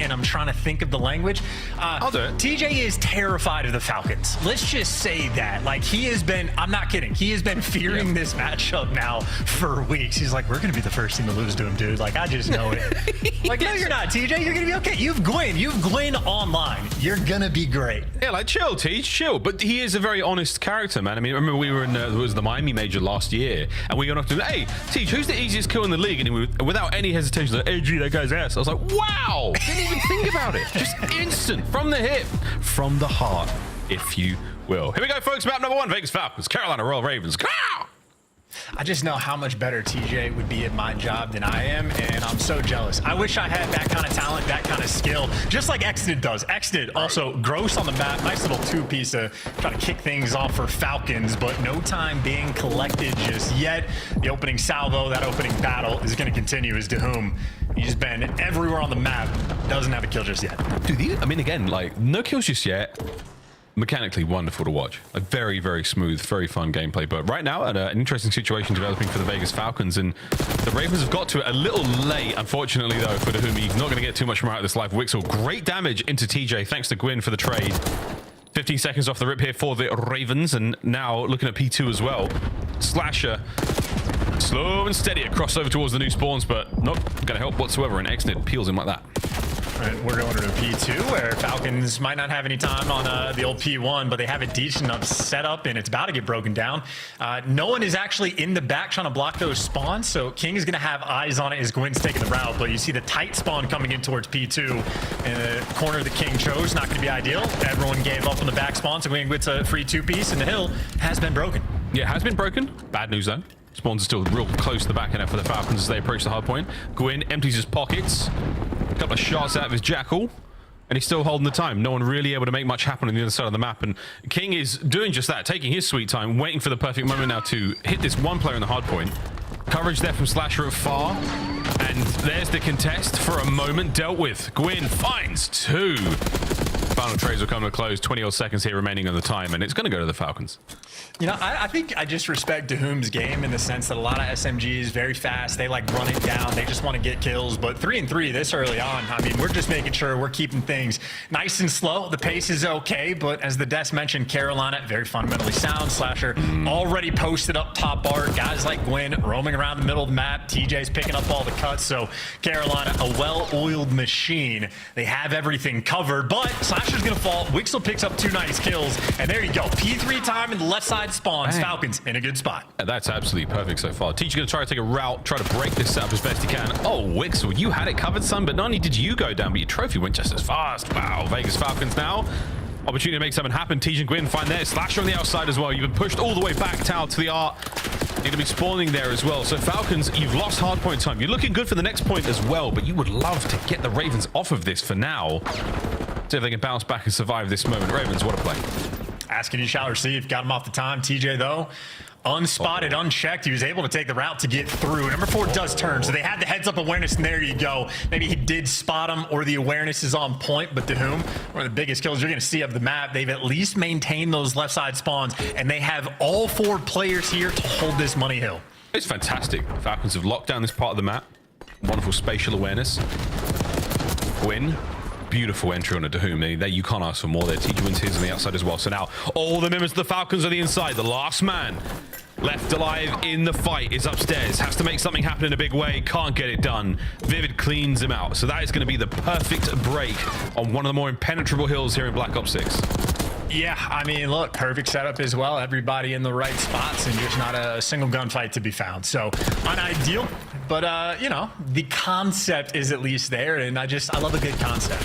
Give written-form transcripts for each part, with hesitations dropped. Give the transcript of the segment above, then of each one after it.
and I'm trying to think of the language. I'll do it. TJ is terrified of the Falcons. Let's just say that. Like, he has been, I'm not kidding, he has been fearing this matchup now for weeks. He's like, we're going to be the first team to lose to him, dude. Like, I just know it. Like, no, you're not, TJ. You're going to be okay. You've Gwyn online. You're going to be great. Yeah, like, chill, Teach, chill. But he is a very honest character, man. I mean, I remember we were in it was the Miami Major last year, and we went up to him, hey, Teach, who's the easiest kill in the league? And he was, without any hesitation, like, hey, gee, that guy's ass. I was like, wow! Didn't even think about it. Just instant, from the hip, from the heart, if you will. Here we go, folks. Map number 1, Vegas Falcons, Carolina Royal Ravens. I just know how much better TJ would be at my job than I am, and I'm so jealous. I wish I had that kind of talent, that kind of skill, just like Exnid does. Exnid also gross on the map, nice little two-piece to try to kick things off for Falcons, but no time being collected just yet. The opening salvo, that opening battle is going to continue as Dahum. He's been everywhere on the map, doesn't have a kill just yet. Dude, I mean, again, like, no kills just yet. Mechanically wonderful to watch. Like, very, very smooth, very fun gameplay. But right now, an interesting situation developing for the Vegas Falcons, and the Ravens have got to it a little late, unfortunately, though, for Dahum. He's not going to get too much more out of this live. Wixel, great damage into TJ, thanks to Gwyn for the trade. 15 seconds off the rip here for the Ravens, and now looking at P2 as well. Slasher, slow and steady across over towards the new spawns, but not going to help whatsoever, and Exnid peels him like that. And we're going to P2, where Falcons might not have any time on the old P1, but they have a decent enough setup, and it's about to get broken down. No one is actually in the back trying to block those spawns, so King is going to have eyes on it as Gwyn's taking the route, but you see the tight spawn coming in towards P2, and the corner the King chose, not going to be ideal. Everyone gave up on the back spawn, so Gwyn gets a free two-piece, and the hill has been broken. Yeah, it has been broken. Bad news, though. Spawns are still real close to the back end for the Falcons as they approach the hard point. Gwyn empties his pockets. A couple of shots out of his Jackal. And he's still holding the time. No one really able to make much happen on the other side of the map. And King is doing just that, taking his sweet time, waiting for the perfect moment now to hit this one player in the hard point. Coverage there from Slasher at far. And there's the contest for a moment dealt with. Gwyn finds 2. Final trades will come to a close. 20 odd seconds here remaining on the time, and it's going to go to the Falcons. You know, I think I just respect Dahum's game in the sense that a lot of SMGs very fast. They like run it down. They just want to get kills. But 3 and 3 this early on, I mean, we're just making sure we're keeping things nice and slow. The pace is okay, but as the Des mentioned, Carolina, very fundamentally sound. Slasher already posted up top art. Guys like Gwyn roaming around the middle of the map. TJ's picking up all the cuts. So Carolina, a well-oiled machine. They have everything covered, but Slasher's going to fall. Wixel picks up 2 nice kills, and there you go. P3 time in the left side spawns. Dang. Falcons in a good spot. That's absolutely perfect so far. Teacher's going to try to take a route, try to break this setup as best he can. Oh, Wixel, you had it covered, son, but not only did you go down, but your trophy went just as fast. Wow, Vegas Falcons now. Opportunity to make something happen. Teach and Gwyn find there. Slasher on the outside as well. You've been pushed all the way back, Tao, to the art. You're going to be spawning there as well. So Falcons, you've lost hard point time. You're looking good for the next point as well, but you would love to get the Ravens off of this for now. See if they can bounce back and survive this moment. Ravens, what a play. Asking you shall receive. Got him off the time. TJ, though, unspotted, unchecked. He was able to take the route to get through. Number 4 does turn, so they had the heads-up awareness, and there you go. Maybe he did spot him, or the awareness is on point, but Dahum, one of the biggest kills you're going to see of the map, they've at least maintained those left side spawns, and they have all 4 players here to hold this money hill. It's fantastic. Falcons have locked down this part of the map. Wonderful spatial awareness. Gwyn. Beautiful entry on a Dahum. There you can't ask for more there. Teacher wins his on the outside as well. So now all the members of the Falcons are the inside. The last man left alive in the fight is upstairs. Has to make something happen in a big way. Can't get it done. Vivid cleans him out. So that is going to be the perfect break on one of the more impenetrable hills here in Black Ops 6. Yeah, I mean, look, perfect setup as well. Everybody in the right spots and just not a single gunfight to be found. So, unideal, but, you know, the concept is at least there, and I love a good concept.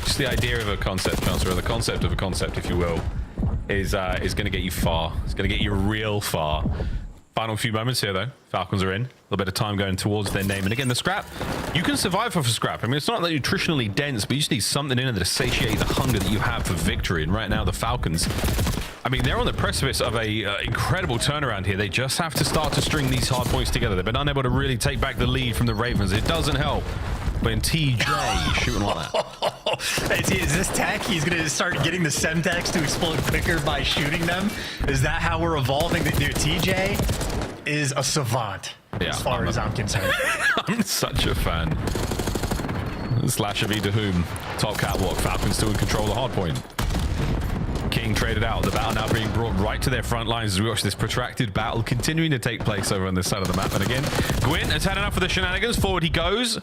Just the idea of a concept, Chancellor, or the concept of a concept, if you will, is going to get you far. It's going to get you real far. Final few moments here, though. Falcons are in. A little bit of time going towards their name. And again, the scrap, you can survive off a scrap. I mean, it's not that nutritionally dense, but you just need something in it to satiate the hunger that you have for victory. And right now, the Falcons, I mean, they're on the precipice of a incredible turnaround here. They just have to start to string these hard points together. They've been unable to really take back the lead from the Ravens. It doesn't help when TJ shooting like that. Is this tech? He's going to start getting the Semtex to explode quicker by shooting them? Is that how we're evolving? Dude, TJ is a savant, as far as I'm concerned. I'm such a fan. Slasher v. Whom. Top catwalk. Falcons still in control of the hard point. King traded out. The battle now being brought right to their front lines as we watch this protracted battle continuing to take place over on this side of the map. And again, Gwyn has had enough of the shenanigans. Forward he goes.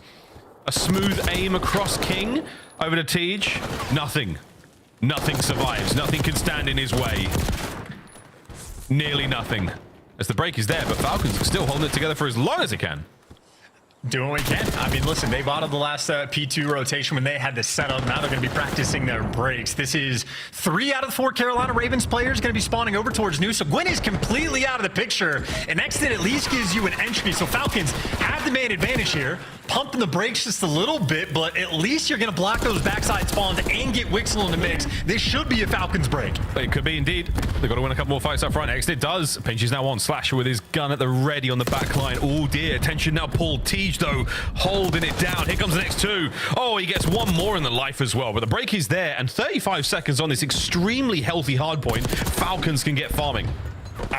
A smooth aim across King. Over to Tej. Nothing. Nothing survives. Nothing can stand in his way. Nearly nothing. As the break is there, but Falcons are still holding it together for as long as it can. Doing what we can. I mean, listen, they bottled the last P2 rotation when they had this set up. Now they're going to be practicing their breaks. This is 3 out of the 4 Carolina Ravens players going to be spawning over towards new. So Gwyn is completely out of the picture. And next it at least gives you an entry. So Falcons have the main advantage here. Pumping the brakes just a little bit, but at least you're going to block those backside spawns and get Wixel in the mix. This should be a Falcons break. It could be indeed. They've got to win a couple more fights up front. Exit does. Pinch is now on. Slasher with his gun at the ready on the back line. Oh dear. Attention now pulled. Tej though holding it down. Here comes the next 2. Oh, he gets 1 more in the life as well. But the break is there, and 35 seconds on this extremely healthy hard point. Falcons can get farming.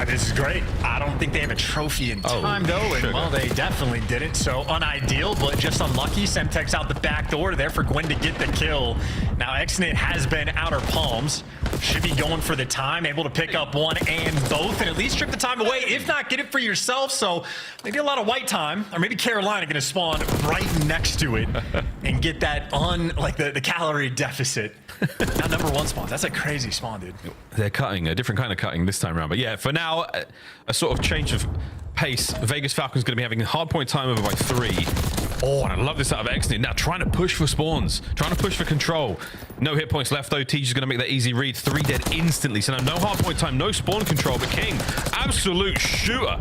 This is great. I don't think they have a trophy in time, though. And, well, they definitely didn't. So, unideal, but just unlucky. Semtex out the back door there for Gwyn to get the kill. Now, Xnit has been outer palms. Should be going for the time. Able to pick up 1 and both and at least strip the time away. If not, get it for yourself. So, maybe a lot of white time. Or maybe Carolina going to spawn right next to it and get that the calorie deficit. Now, #1 spawn. That's a crazy spawn, dude. They're cutting, a different kind of cutting this time around. But yeah, for now, a sort of change of pace. Vegas Falcons going to be having hard point time over by 3. Oh, and I love this out of Xnit. Now trying to push for spawns, trying to push for control. No hit points left though. Tej is going to make that easy read. 3 dead instantly. So now no hard point time, no spawn control. But King, absolute shooter.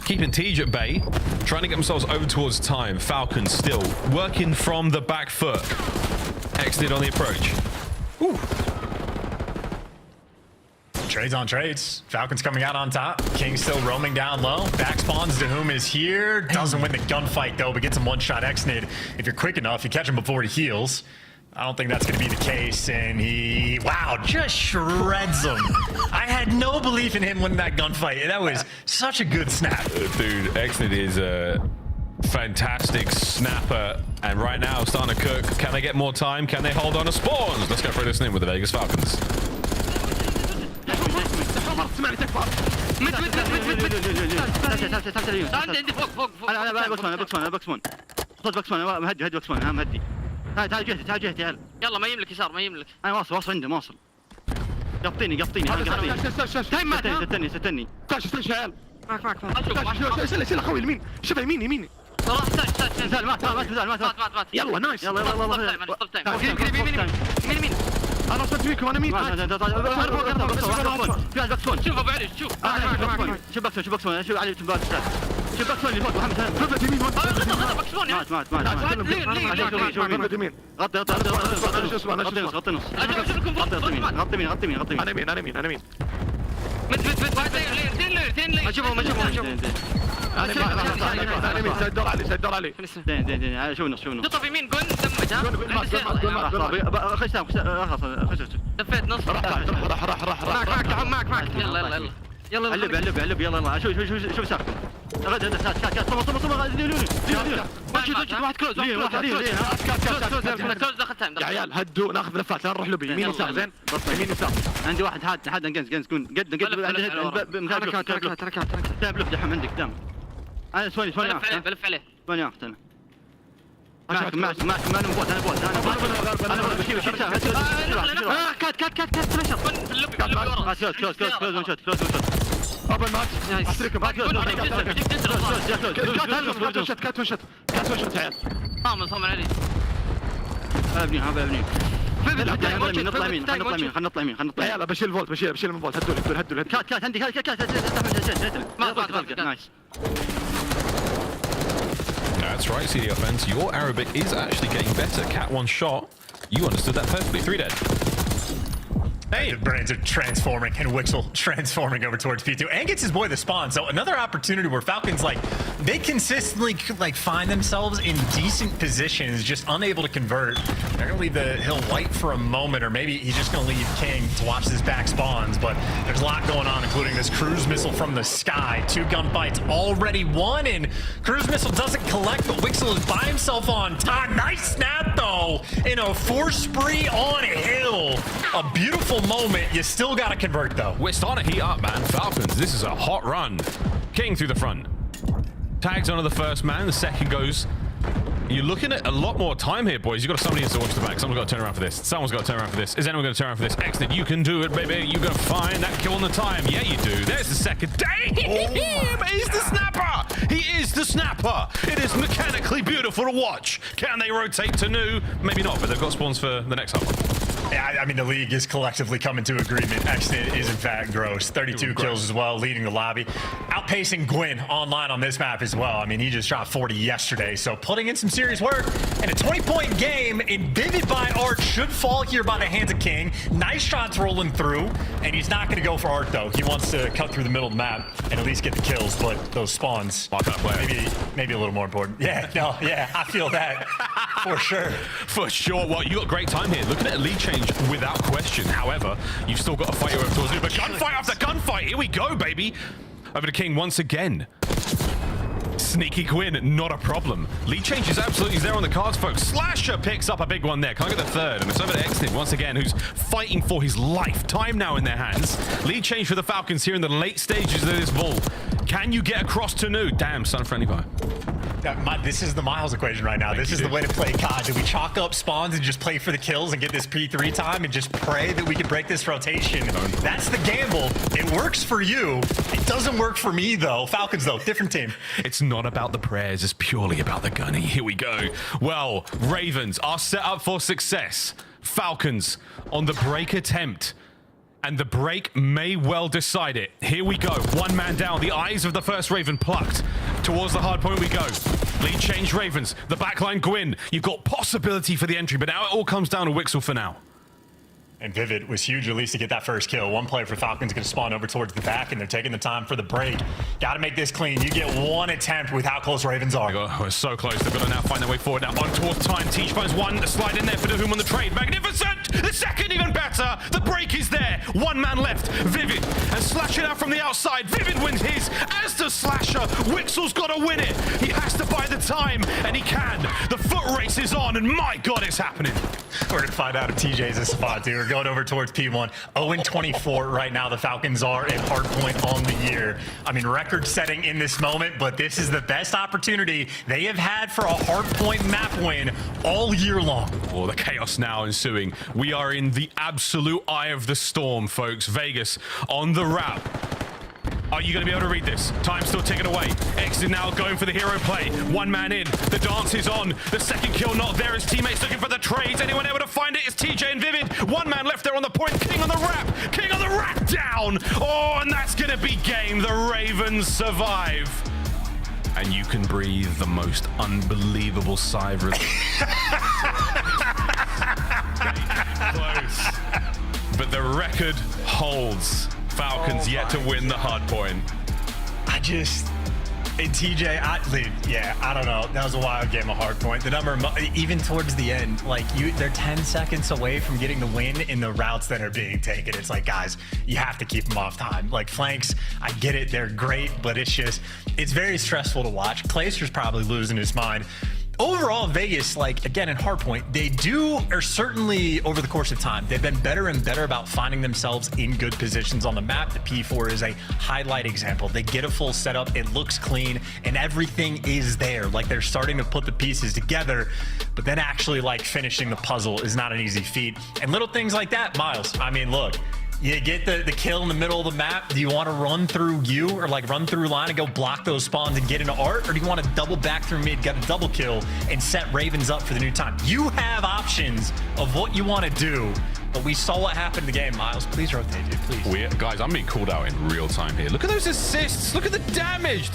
Keeping Tej at bay, trying to get themselves over towards time. Falcons still working from the back foot. Xnit on the approach. Ooh. Trades on trades. Falcons coming out on top. King still roaming down low. Back spawns. Whom is here. Doesn't win the gunfight though, but gets him 1-shot Xnit. If you're quick enough, you catch him before he heals. I don't think that's going to be the case. And he, wow, just shreds him. I had no belief in him winning that gunfight. That was such a good snap. Dude, Xnit is a fantastic snapper. And right now, starting to cook. Can they get more time? Can they hold on to spawns? Let's go for this in with the Vegas Falcons. اسمعني تكفى عندي فوق انا بوكسون خذ بوكسون مهدي بوكسون ها مهدي تعال جهتي هلا يلا ما يملك يسار ما يملك انا واصل عنده ما واصل قبطيني ستني تعال عيال معك شيل اخوي اليمين شبه يمين صراحه مات يلا نايس يلا قريب يمين انا وصلت فيكم انا مين شوف ابو علي شوف شو بكسون شو علي تنبال شو بكسون اللي فوق محمد رفعت يمين مات يمين غطي انا مين مت اشوفهم انا سيدور علي شوفنا تطف يمين قول دمج خش دفيت نص راح معك يلا علب يلا شوف ساق كات واحد كلوز يا عيال هدوا ناخذ لفات لا نروح له يمين يسار زين يمين يسار عندي واحد حاد جنز قد تلعب لف دحم عندك دام انا سوني بلف عليه ثاني اختنا معك ما نبوت انا بشيل كات فلاشر في اللوبي كلوز اوبن ماتش اتركم كات وشت عيال صامل علي ابني نطلع يمين يلا بشيل فولت بشيل من فولت هدوا كات عندي كات نايس. That's right, CD offense. Your Arabic is actually getting better. Cat 1 shot. You understood that perfectly. 3 dead. Hey. The brains are transforming, and Wixel transforming over towards P2, and gets his boy the spawn. So another opportunity where Falcons, like, they consistently like find themselves in decent positions, just unable to convert. They're gonna leave the hill white for a moment, or maybe he's just gonna leave King to watch this back spawns. But there's a lot going on, including this cruise missile from the sky. 2 gunfights already won, and cruise missile doesn't collect, but Wixel is by himself on top. Nice snap though, in a 4 spree on hill. A beautiful moment. You still got to convert though. We're starting to heat up, man. Falcons, this is a hot run. King through the front. Tags onto the first man. The second goes. You're looking at a lot more time here, boys. You've got somebody needs to watch the back. Someone's got to turn around for this. Someone's got to turn around for this. Is anyone going to turn around for this? Excellent. You can do it, baby. You're going to find that kill on the time. Yeah, you do. There's the second. Damn! He's the snapper. He is the snapper. It is mechanically beautiful to watch. Can they rotate to new? Maybe not, but they've got spawns for the next half. Yeah, I mean, the league is collectively coming to agreement. Exit is, in fact, gross. 32 kills as well, leading the lobby. Outpacing Gwyn online on this map as well. I mean, he just dropped 40 yesterday, so putting in some serious work. And a 20-point game in Vivid by Art should fall here by the hands of King. Nice shots rolling through, and he's not going to go for Art, though. He wants to cut through the middle of the map and at least get the kills, but those spawns, maybe a little more important. Yeah, no, yeah, I feel that for sure. For sure. Well, you got great time here. Looking at a lead change without question. However, you've still got to fight your way towards it. But gunfight after gunfight. Here we go, baby. Over to King once again. Sneaky Gwyn, not a problem. Lead change is absolutely there on the cards, folks. Slasher picks up a big one there. Can't get the third. And it's over to Exnid once again, who's fighting for his life. Time now in their hands. Lead change for the Falcons here in the late stages of this ball. Can you get across to new? Damn, sun-friendly fire. This is the Miles equation right now. This is the way to play COD. Do we chalk up spawns and just play for the kills and get this P3 time and just pray that we can break this rotation? That's the gamble. It works for you. It doesn't work for me, though. Falcons, though, different team. It's not about the prayers. It's purely about the gunning. Here we go. Well, Ravens are set up for success. Falcons on the break attempt. And the break may well decide it. Here we go. One man down. The eyes of the first Raven plucked. Towards the hard point we go. Lead change Ravens. The backline Gwyn. You've got possibility for the entry, but now it all comes down to Wixel for now. And Vivid was huge, at least to get that first kill. One player for Falcons going to spawn over towards the back, and they're taking the time for the break. Got to make this clean. You get one attempt with how close Ravens are. We're so close. They've got to now find their way forward now. On towards time. Teach finds one. Slide in there for Doom on the trade. Magnificent! The second even better. The break is there. One man left. Vivid. And Slasher out from the outside. Vivid wins his. As does Slasher. Wixel's got to win it. He has to buy the time, and he can. The foot race is on, and my God, it's happening. We're going to find out if TJ's a spot, dude. We're going over towards P1. 0-24 right now. The Falcons are at hard point on the year. I mean, record setting in this moment, but this is the best opportunity they have had for a hard point map win all year long. Oh, the chaos now ensuing. We are in the absolute eye of the storm, folks. Vegas on the wrap. Are you going to be able to read this? Time's still ticking away. X is now going for the hero play. One man in. The dance is on. The second kill not there. His teammates looking for the trades. Anyone able to find it? It's TJ and Vivid. One man left there on the point. King on the wrap. King on the wrap down. Oh, and that's going to be game. The Ravens survive. And you can breathe the most unbelievable sigh of relief. Close. But the record holds. Falcons yet to win the hard point. And TJ, I don't know. That was a wild game of hard point. The number, even towards the end, like they're 10 seconds away from getting the win in the routes that are being taken. It's like, guys, you have to keep them off time. Like flanks, I get it. They're great, but it's very stressful to watch. Clayster's probably losing his mind. Overall, Vegas, like, again, in hardpoint, or certainly over the course of time, they've been better and better about finding themselves in good positions on the map. The P4 is a highlight example. They get a full setup, it looks clean, and everything is there. Like, they're starting to put the pieces together, but then actually, like, finishing the puzzle is not an easy feat. And little things like that, Miles, I mean, look, you get the kill in the middle of the map. Do you want to run through or like run through line and go block those spawns and get into Art? Or do you want to double back through mid, get a double kill and set Ravens up for the new time? You have options of what you want to do. But we saw what happened in the game. Miles, please rotate, dude, please. Guys, I'm being called out in real time here. Look at those assists. Look at the damage.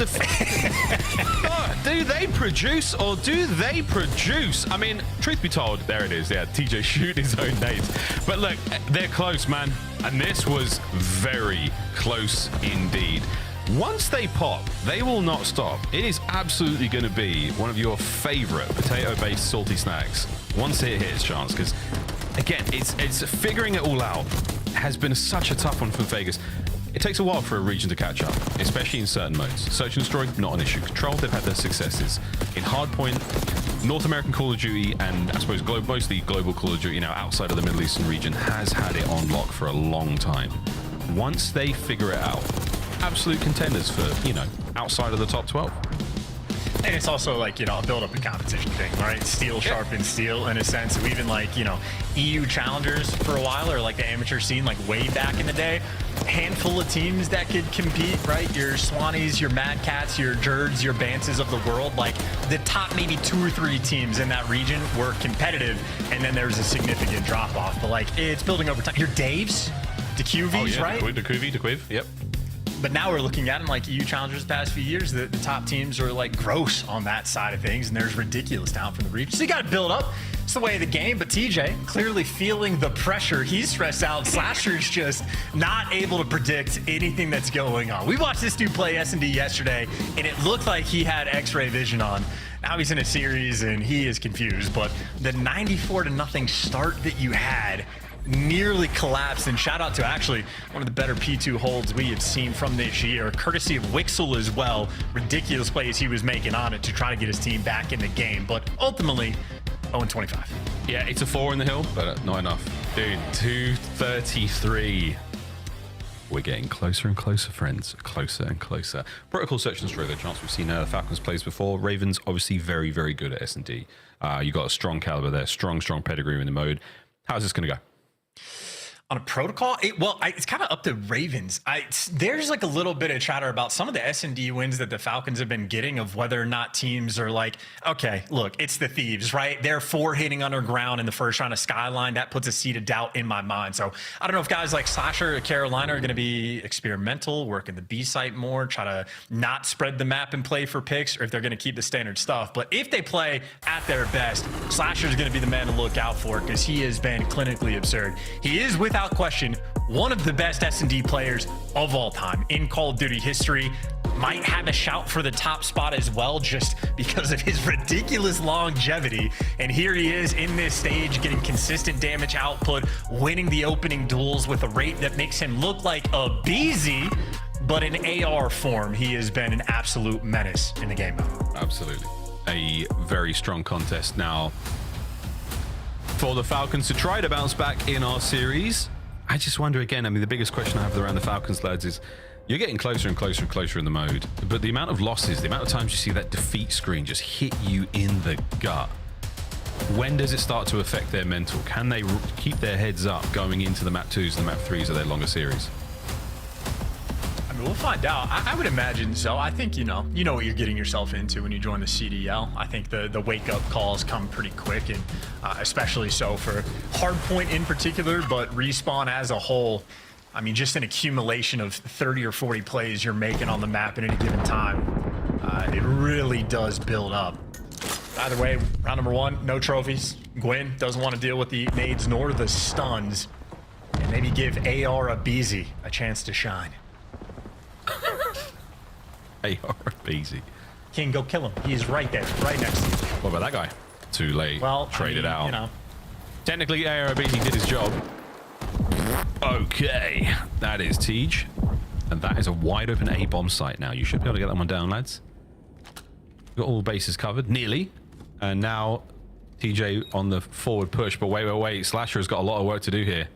Do they produce or do they produce? I mean, truth be told, there it is. Yeah, TJ shooting his own nades. But look, they're close, man. And this was very close indeed. Once they pop, they will not stop. It is absolutely going to be one of your favorite potato-based salty snacks once it hits, Chance, because again, it's figuring it all out has been such a tough one for Vegas. It takes a while for a region to catch up, especially in certain modes. Search and destroy, not an issue. Control, they've had their successes. In Hardpoint, North American Call of Duty, and I suppose mostly global Call of Duty now outside of the Middle Eastern region has had it on lock for a long time. Once they figure it out, absolute contenders for, outside of the top 12. And it's also like, a build-up and competition thing, right? Steel sharpens steel in a sense. We even EU challengers for a while, or like the amateur scene, like way back in the day. Handful of teams that could compete, right? Your Swannies, your Mad Cats, your Jerds, your Bances of the world. Like the top maybe 2 or 3 teams in that region were competitive, and then there's a significant drop-off. But like, it's building over time. Your Daves, the QVs, right? DeQuiv, yep. But now we're looking at them like EU challengers the past few years. The top teams are like gross on that side of things, and there's ridiculous down from the region. So you got to build up. It's the way of the game. But TJ clearly feeling the pressure. He's stressed out. Slasher's just not able to predict anything that's going on. We watched this dude play S&D yesterday, and it looked like he had X-ray vision on. Now he's in a series, and he is confused. But the 94-0 start that you had nearly collapsed, and shout out to actually one of the better P2 holds we have seen from this year, courtesy of Wixel as well. Ridiculous plays he was making on it to try to get his team back in the game, but ultimately 0-25. Yeah, it's a 4 in the hill, but not enough. Dude, 233. We're getting closer and closer, friends. Closer and closer. Protocol search and destroy, the chance we've seen Falcons plays before. Ravens obviously very, very good at S&D. You got a strong caliber there, strong pedigree in the mode. How's this going to go? On a protocol, it's kind of up to Ravens. There's like a little bit of chatter about some of the S&D wins that the Falcons have been getting, of whether or not teams are like, okay, look, it's the Thieves, right? They're 4 hitting underground in the first round of Skyline. That puts a seed of doubt in my mind. So I don't know if guys like Slasher or Carolina are going to be experimental, work in the B site more, try to not spread the map and play for picks, or if they're going to keep the standard stuff. But if they play at their best, Slasher is going to be the man to look out for, because he has been clinically absurd. He is, without question, one of the best S&D players of all time in Call of Duty history. Might have a shout for the top spot as well, just because of his ridiculous longevity. And here he is in this stage, getting consistent damage output, winning the opening duels with a rate that makes him look like a BZ, but in AR form. He has been an absolute menace in the game mode. Absolutely. A very strong contest now for the Falcons to try to bounce back in our series. I just wonder again, the biggest question I have around the Falcons, lads, is you're getting closer and closer and closer in the mode, but the amount of losses, the amount of times you see that defeat screen just hit you in the gut, when does it start to affect their mental? Can they keep their heads up going into the map 2s and the map 3s of their longer series? We'll find out. I would imagine so. I think you know what you're getting yourself into when you join the CDL. I think the wake-up calls come pretty quick, and especially so for Hardpoint in particular, but Respawn as a whole. Just an accumulation of 30 or 40 plays you're making on the map at any given time. It really does build up. Either way, round number 1, no trophies. Gwyn doesn't want to deal with the nades nor the stuns, and maybe give AR a BZ a chance to shine. Easy. King, go kill him. He's right there, right next to you. What about that guy? Too late. Well, traded out. Technically, ARBZ did his job. Okay, that is Tej, and that is a wide open A bomb site. Now you should be able to get that one down, lads. Got all bases covered, nearly, and now TJ on the forward push. But wait. Slasher has got a lot of work to do here.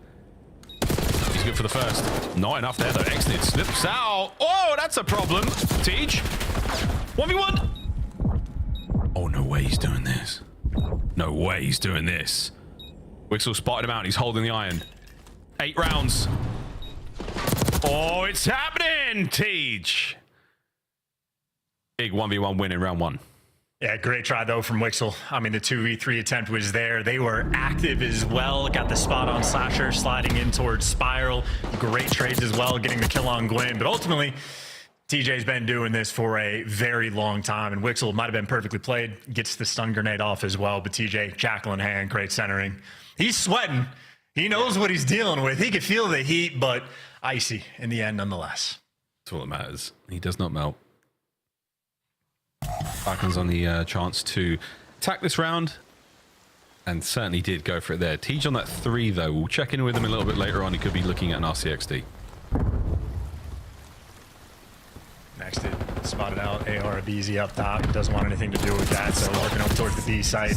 He's good for the first. Not enough there, though. Exnid slips out. Oh, that's a problem. Tej. 1v1. Oh, no way he's doing this. No way he's doing this. Wixel spotted him out. He's holding the iron. 8 rounds. Oh, it's happening, Tej. Big 1v1 win in round 1. Yeah, great try though from Wixel. I mean, the 2v3 attempt was there. They were active as well. Got the spot on Slasher, sliding in towards Spiral. Great trades as well, getting the kill on Gwyn. But ultimately, TJ's been doing this for a very long time, and Wixel might have been perfectly played. Gets the stun grenade off as well, but TJ, jackal in hand, great centering. He's sweating. He knows what he's dealing with. He could feel the heat, but icy in the end nonetheless. That's all that matters. He does not melt. Falcons on the chance to attack this round, and certainly did go for it there. Tej on that 3 though. We'll check in with him a little bit later on. He could be looking at an RCXD. Next it spotted out AR BZ up top. He doesn't want anything to do with that, so working over towards the B site.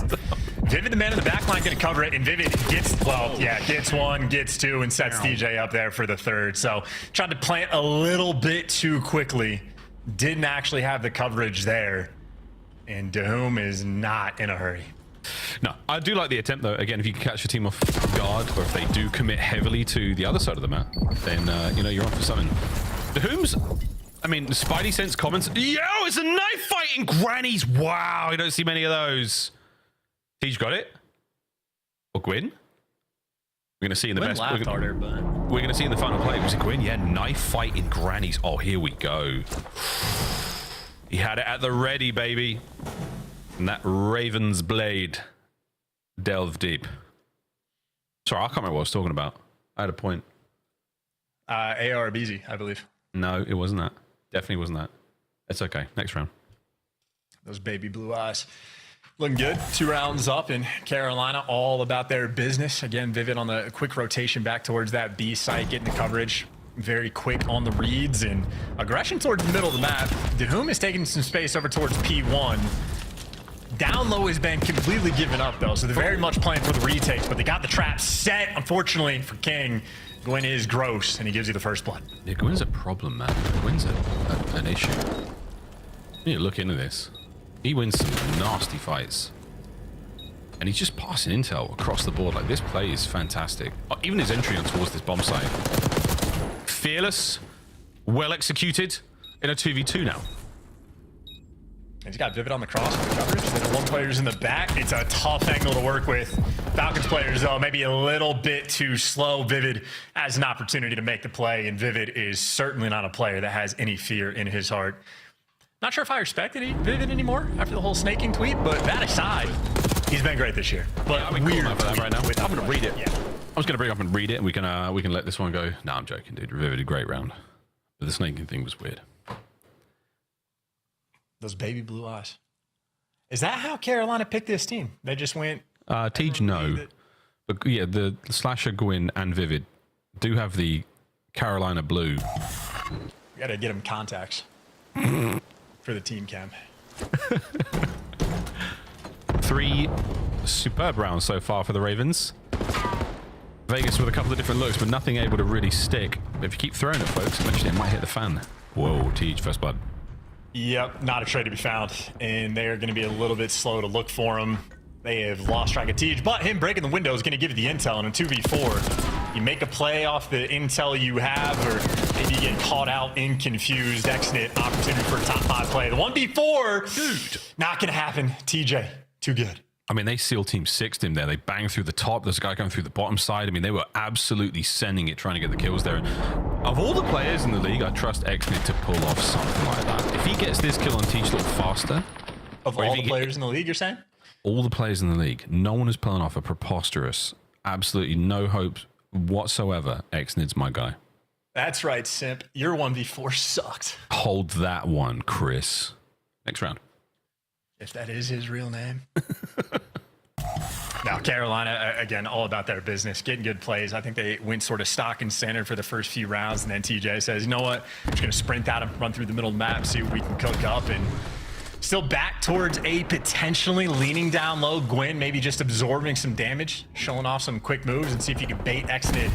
Vivid, the man in the back line, going to cover it, and Vivid gets, well, yeah, gets 1, gets 2, and sets TJ up there for the 3rd. So tried to plant a little bit too quickly. Didn't actually have the coverage there, and Dahum is not in a hurry. No, I do like the attempt though. Again, if you can catch your team off guard, or if they do commit heavily to the other side of the map, then you know, you're on for something. Dahum's, I mean, the Spidey sense comments. Yo, it's a knife fight in grannies. Wow, you don't see many of those. Tej got it. Or Gwyn. We're gonna see in the best. We're gonna see in the final play. Was it Gwyn? Yeah, knife fight in grannies. Oh, here we go. He had it at the ready, baby. And that Raven's blade delved deep. Sorry, I can't remember what I was talking about. I had a point. AR BZ, I believe. No, it wasn't that. Definitely wasn't that. It's okay. Next round. Those baby blue eyes. Looking good. 2 rounds up in Carolina, all about their business. Again, Vivid on the quick rotation back towards that B site, getting the coverage. Very quick on the reads and aggression towards the middle of the map. Dahum is taking some space over towards P1. Down low has been completely given up though, so they're very much playing for the retakes, but they got the trap set. Unfortunately for King, Gwyn is gross, and he gives you the first blood. Yeah, Gwyn's a problem, man. Gwyn's an issue. You need to look into this. He wins some nasty fights. And he's just passing intel across the board. Like, this play is fantastic. Even his entry on towards this bomb site. Fearless, well executed in a 2v2 now. He's got Vivid on the cross with the coverage. Then 1 player's in the back. It's a tough angle to work with. Falcons players, though, maybe a little bit too slow. Vivid has an opportunity to make the play, and Vivid is certainly not a player that has any fear in his heart. Not sure if I respect Vivid anymore after the whole snaking tweet, but that aside, he's been great this year. But yeah, weird for that right now. I'm going to read it. Yeah. I'm just going to bring up and read it, and we can let this one go. No, I'm joking, dude. Vivid, a great round. But the snaking thing was weird. Those baby blue eyes. Is that how Carolina picked this team? They just went... Tej, no. But yeah, the Slasher, Gwyn, and Vivid do have the Carolina blue. You got to get them contacts for the team cam. 3 superb rounds so far for the Ravens. Vegas with a couple of different looks, but nothing able to really stick. But if you keep throwing it, folks, eventually it might hit the fan. Whoa, Tej, first blood. Yep, not a trade to be found, and they're going to be a little bit slow to look for him. They have lost track of Tej, but him breaking the window is going to give you the intel in a 2v4. You make a play off the intel you have, or maybe you get caught out in confused exit opportunity for a top 5 play. The 1v4, dude, not going to happen. TJ, too good. I mean, they SEAL Team 6'd him there. They banged through the top. There's a guy going through the bottom side. I mean, they were absolutely sending it, trying to get the kills there. And of all the players in the league, I trust Xnit to pull off something like that. If he gets this kill on Tej a little faster... Of all the players in the league, you're saying? All the players in the league. No one is pulling off a preposterous, absolutely no hope whatsoever. Xnit's my guy. That's right, Simp. Your 1v4 sucked. Hold that one, Chris. Next round. If that is his real name. Now, Carolina, again, all about their business, getting good plays. I think they went sort of stock and standard for the first few rounds, and then TJ says, you know what, I'm just going to sprint out and run through the middle of the map, see what we can cook up, and still back towards A, potentially leaning down low. Gwyn maybe just absorbing some damage, showing off some quick moves, and see if you can bait Xnit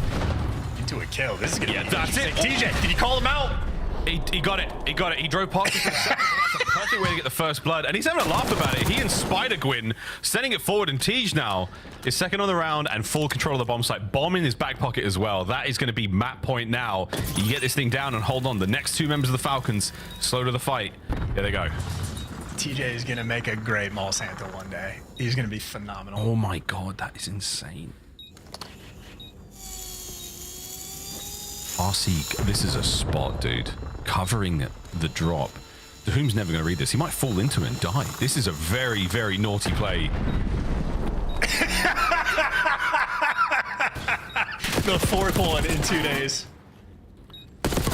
into a kill. This is going to be that's it. TJ, did you call him out? He got it. He got it. He drove past it for a second. That's a perfect way to get the first blood. And he's having a laugh about it. He and Spider Gwyn sending it forward. And Tej now is second on the round and full control of the bomb site. Bomb in his back pocket as well. That is going to be map point now. You get this thing down and hold on. The next 2 members of the Falcons slow to the fight. There they go. TJ is gonna make a great Mall Santa one day. He's gonna be phenomenal. Oh my god, that is insane. RC, this is a spot, dude. Covering the drop. Whom's never going to read this. He might fall into it and die. This is a very, very naughty play. The fourth one in 2 days.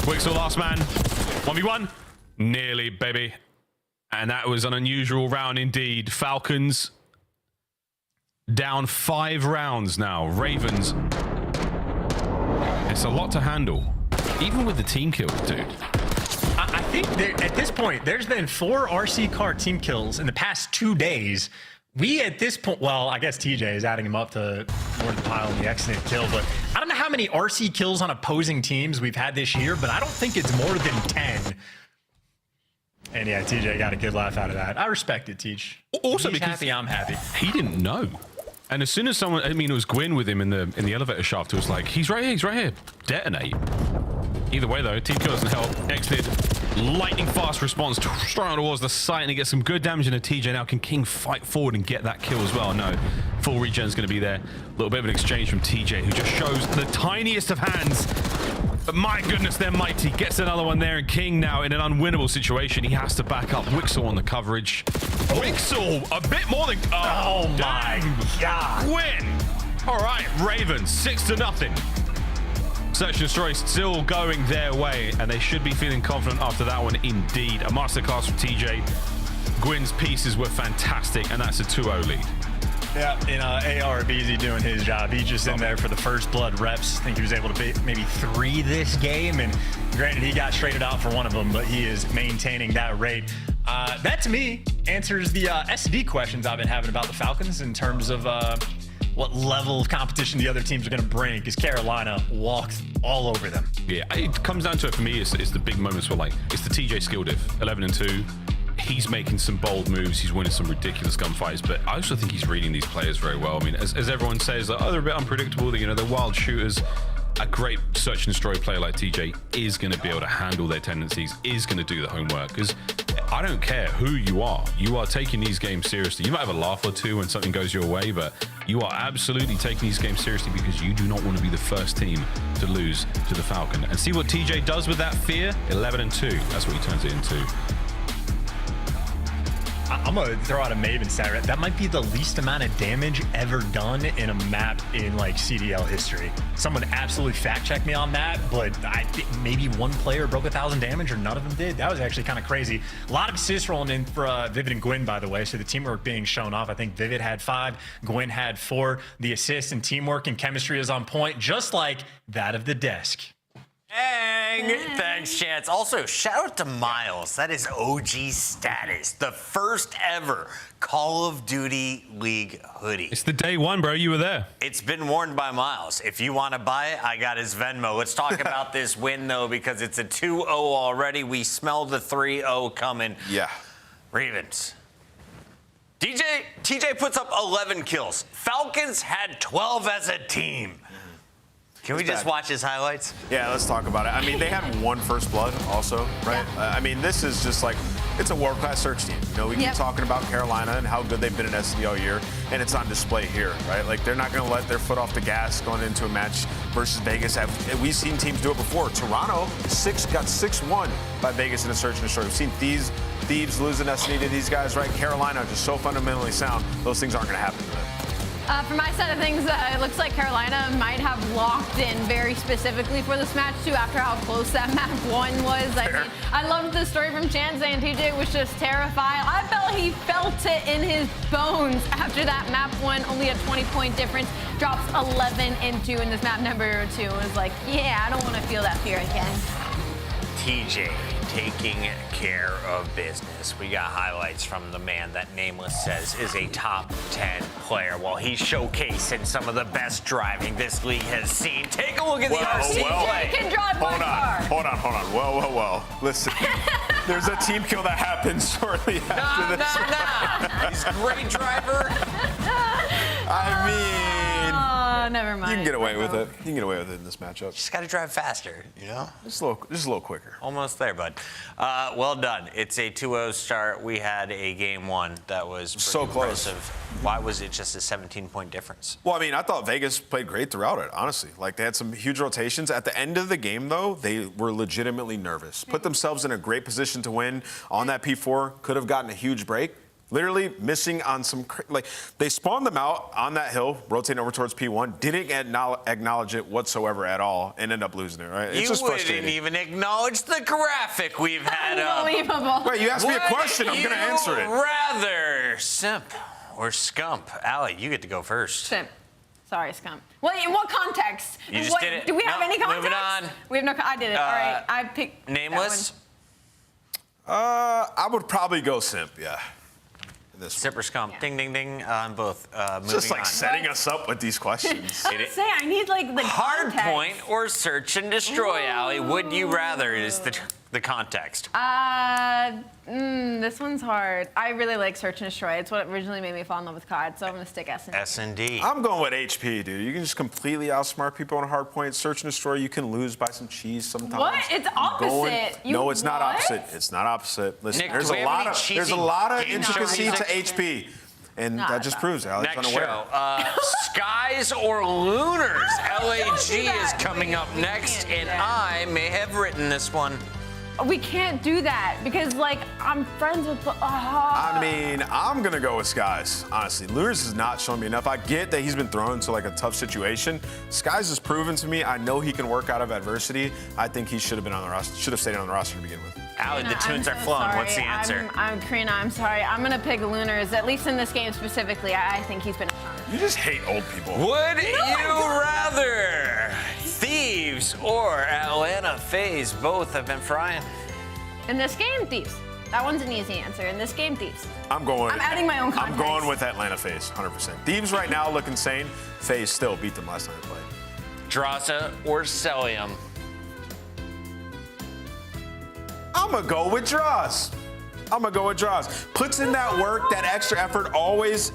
Wixel last man. 1v1. Nearly, baby. And that was an unusual round indeed. Falcons down 5 rounds now. Ravens. It's a lot to handle. Even with the team kills, dude. I think at this point, there's been 4 RC car team kills in the past 2 days. We at this point, well, I guess TJ is adding him up to more than the pile in the accident kill, but I don't know how many RC kills on opposing teams we've had this year, but I don't think it's more than 10. And yeah, TJ got a good laugh out of that. I respect it, Teach. Also, he's because happy, I'm happy. He didn't know. And as soon as someone, I mean, it was Gwyn with him in the elevator shaft, it was like, he's right here. Detonate. Either way, though, team kill doesn't help. Exited. Lightning fast response straight on towards the site, and he gets some good damage into TJ. Now, can King fight forward and get that kill as well? No. Full regen's going to be there. A little bit of an exchange from TJ, who just shows the tiniest of hands. But my goodness, they're mighty. Gets another one there, and King now in an unwinnable situation. He has to back up. Wixel on the coverage. Wixel, a bit more than... Oh my God. Win. All right, Ravens, 6-0. Search and Destroy still going their way, and they should be feeling confident after that one indeed. A masterclass from TJ. Gwyn's pieces were fantastic, and that's a 2-0 lead. Yeah, and AR Beezy doing his job. He's just in there for the first blood reps. I think he was able to beat maybe 3 this game, and granted, he got traded out for one of them, but he is maintaining that rate. That, to me, answers the SD questions I've been having about the Falcons in terms of what level of competition the other teams are going to bring, because Carolina walked all over them. Yeah, it comes down to it for me. It's the big moments where, like, it's the TJ skill diff, 11-2. He's making some bold moves. He's winning some ridiculous gunfights, but I also think he's reading these players very well. I mean, as everyone says, like, oh, they're a bit unpredictable. They're wild shooters. A great search and destroy player like TJ is going to be able to handle their tendencies, is going to do the homework, because I don't care who you are taking these games seriously. You might have a laugh or two when something goes your way, but you are absolutely taking these games seriously because you do not want to be the first team to lose to the Falcon. And see what TJ does with that fear? 11-2. That's what he turns it into. I'm going to throw out a Maven stat. That might be the least amount of damage ever done in a map in, like, CDL history. Someone absolutely fact-check me on that, but I think maybe one player broke 1,000 damage or none of them did. That was actually kind of crazy. A lot of assists rolling in for Vivid and Gwyn, by the way, so the teamwork being shown off. I think Vivid had 5, Gwyn had 4. The assists and teamwork and chemistry is on point, just like that of the desk. Dang. Thanks, Chance. Also, shout out to Miles. That is OG status. The first ever Call of Duty League hoodie. It's the day one, bro. You were there. It's been worn by Miles. If you want to buy it, I got his Venmo. Let's talk about this win, though, because it's a 2-0 already. We smell the 3-0 coming. Yeah. Ravens. TJ puts up 11 kills. Falcons had 12 as a team. Can we just watch his highlights? Yeah, let's talk about it. I mean, they had 1 first blood also, right? Yeah. I mean, this is just like, it's a world-class search team. You know, we keep talking about Carolina and how good they've been in SD all year, and it's on display here, right? Like, they're not going to let their foot off the gas going into a match versus Vegas. We've seen teams do it before. Toronto got 6-1 by Vegas in a search and destroy. We've seen Thieves losing SD to these guys, right? Carolina just so fundamentally sound. Those things aren't going to happen to them. For my side of things, it looks like Carolina might have locked in very specifically for this match, too, after how close that map 1 was. I mean, I loved the story from Chance, and TJ was just terrified. I felt he felt it in his bones after that map 1, only a 20-point difference, drops 11-2 in this map number 2. It was like, yeah, I don't want to feel that fear again. TJ taking care of business. We got highlights from the man that Nameless says is a top 10 player while he's showcasing some of the best driving this league has seen. Take a look at the RC play. He can drive by car. Hold on. Well. Listen, there's a team kill that happens shortly after this. No. He's a great driver. I mean... Oh, never never mind. You can get away with it. You can get away with it in this matchup. Just got to drive faster, you know? Just a little quicker. Almost there, bud. Well done. It's a 2-0 start. We had a game one that was So close. impressive. Why was it just a 17-point difference? Well, I mean, I thought Vegas played great throughout it, honestly. Like, they had some huge rotations. At the end of the game, though, they were legitimately nervous. Put themselves in a great position to win on that P4. Could have gotten a huge break. Literally missing on some, like, they spawned them out on that hill, rotating over towards P1, didn't acknowledge it whatsoever at all, and end up losing it, right? It's You just wouldn't frustrating. even acknowledge the graphic we've had up. Unbelievable. Wait, you asked me a question. I'm going to answer it. Rather simp or scump? Allie, you get to go first. Simp. Sorry, scum. Well, in what context? You just What- did it. Do we have No, any context? moving on. We have no. I did it. All right. I picked. Nameless? I would probably go simp, yeah. This Simp or scump? Yeah. Ding, ding, ding on both. Moving just like on. setting us up with these questions. I was saying I need like the Hard context. point or search and destroy, Allie? Would you rather is the context. This one's hard. I really like Search and Destroy. It's what originally made me fall in love with COD, so I'm gonna stick S. S&D. I'm going with HP, dude. You can just completely outsmart people on a hard point. Search and destroy. You can lose by some cheese sometimes. What? It's opposite. No, it's not What? opposite. It's not opposite. Listen, Nick, there's do a we have lot any of cheesy game intricacy shows? to HP, and Nah, that it's just not. proves Alex Next unaware. show, Skies or Lunars? LAG do is that. coming up We next, can't do and that. I may have written this one. We can't do that because like I'm friends with. I mean, I'm gonna go with Skies. Honestly, Lures has not shown me enough. I get that he's been thrown into like a tough situation. Skies has proven to me. I know he can work out of adversity. I think he should have been on the roster. Should have stayed on the roster to begin with. Allie, the I'm tunes so are flowing. sorry. What's the answer? I'm Karina. I'm sorry. I'm gonna pick Lunars. At least in this game specifically, I think he's been. You just hate old people. Would you don't. rather Thieves or Atlanta FaZe? Both have been frying. In this game, Thieves. That one's an easy answer. In this game, Thieves. I'm adding my own I'm context. going with Atlanta FaZe, 100%. Thieves right now look insane. FaZe still beat them last time they played. Draza or Celium? I'm gonna go with Dross. Puts in that work, that extra effort, always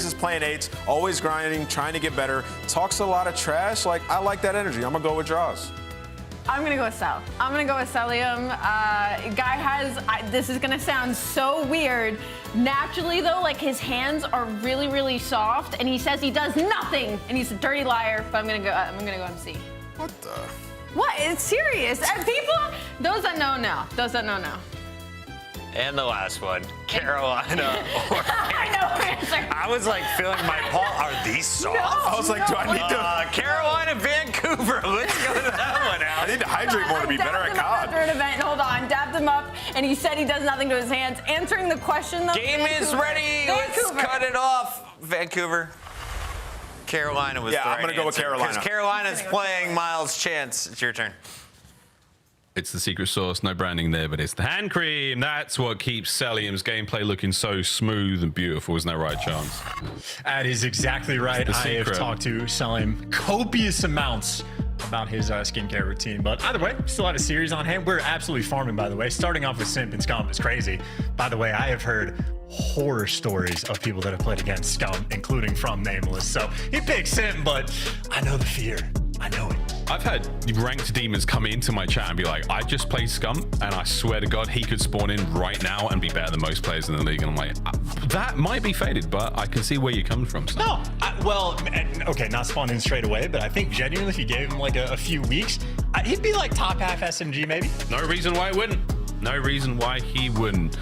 is playing eights, always grinding, trying to get better, talks a lot of trash. Like, I like that energy. I'm gonna go with Dross. I'm gonna go with Cell. I'm gonna go with Celium. Guy has. This is gonna sound so weird. Naturally, though, like his hands are really, really soft, and he says he does nothing, and he's a dirty liar. But I'm gonna go MC. What the? What? It's serious. And people, those that know know. Those that know know. And the last one, Carolina or I know answer. I was like feeling my pulse. Are these soft? I was like, do I need to? Carolina, Vancouver. Let's go to that one, I Allie. need to hydrate more to be better at Dapped him up after COD. an event. Hold on. Dapped him up, and he said he does nothing to his hands. Answering the question, though. Game is Vancouver. ready. Let's Vancouver. cut it off. Vancouver. Carolina was Yeah, the I'm right gonna go with answer, Carolina. because Carolina's playing Miles Chance. It's your turn. It's the secret sauce, no branding there, but it's the hand cream. That's what keeps Celium's gameplay looking so smooth and beautiful, isn't that right, Chance? That is exactly right. The I have secret. talked to Salim copious amounts about his skincare routine. But either way, still had a series on hand. We're absolutely farming, by the way. Starting off with Simp and Scum is crazy. By the way, I have heard horror stories of people that have played against Scum, including from Nameless. So he picked Simp, but I know the fear. I know it. I've had ranked demons come into my chat and be like, I just played Scum, and I swear to God, he could spawn in right now and be better than most players in the league. And I'm like, that might be faded, but I can see where you're coming from. So. No, okay, not spawn in straight away, but I think genuinely if you gave him like a few weeks, he'd be like top half SMG maybe. No reason why he wouldn't. No reason why he wouldn't.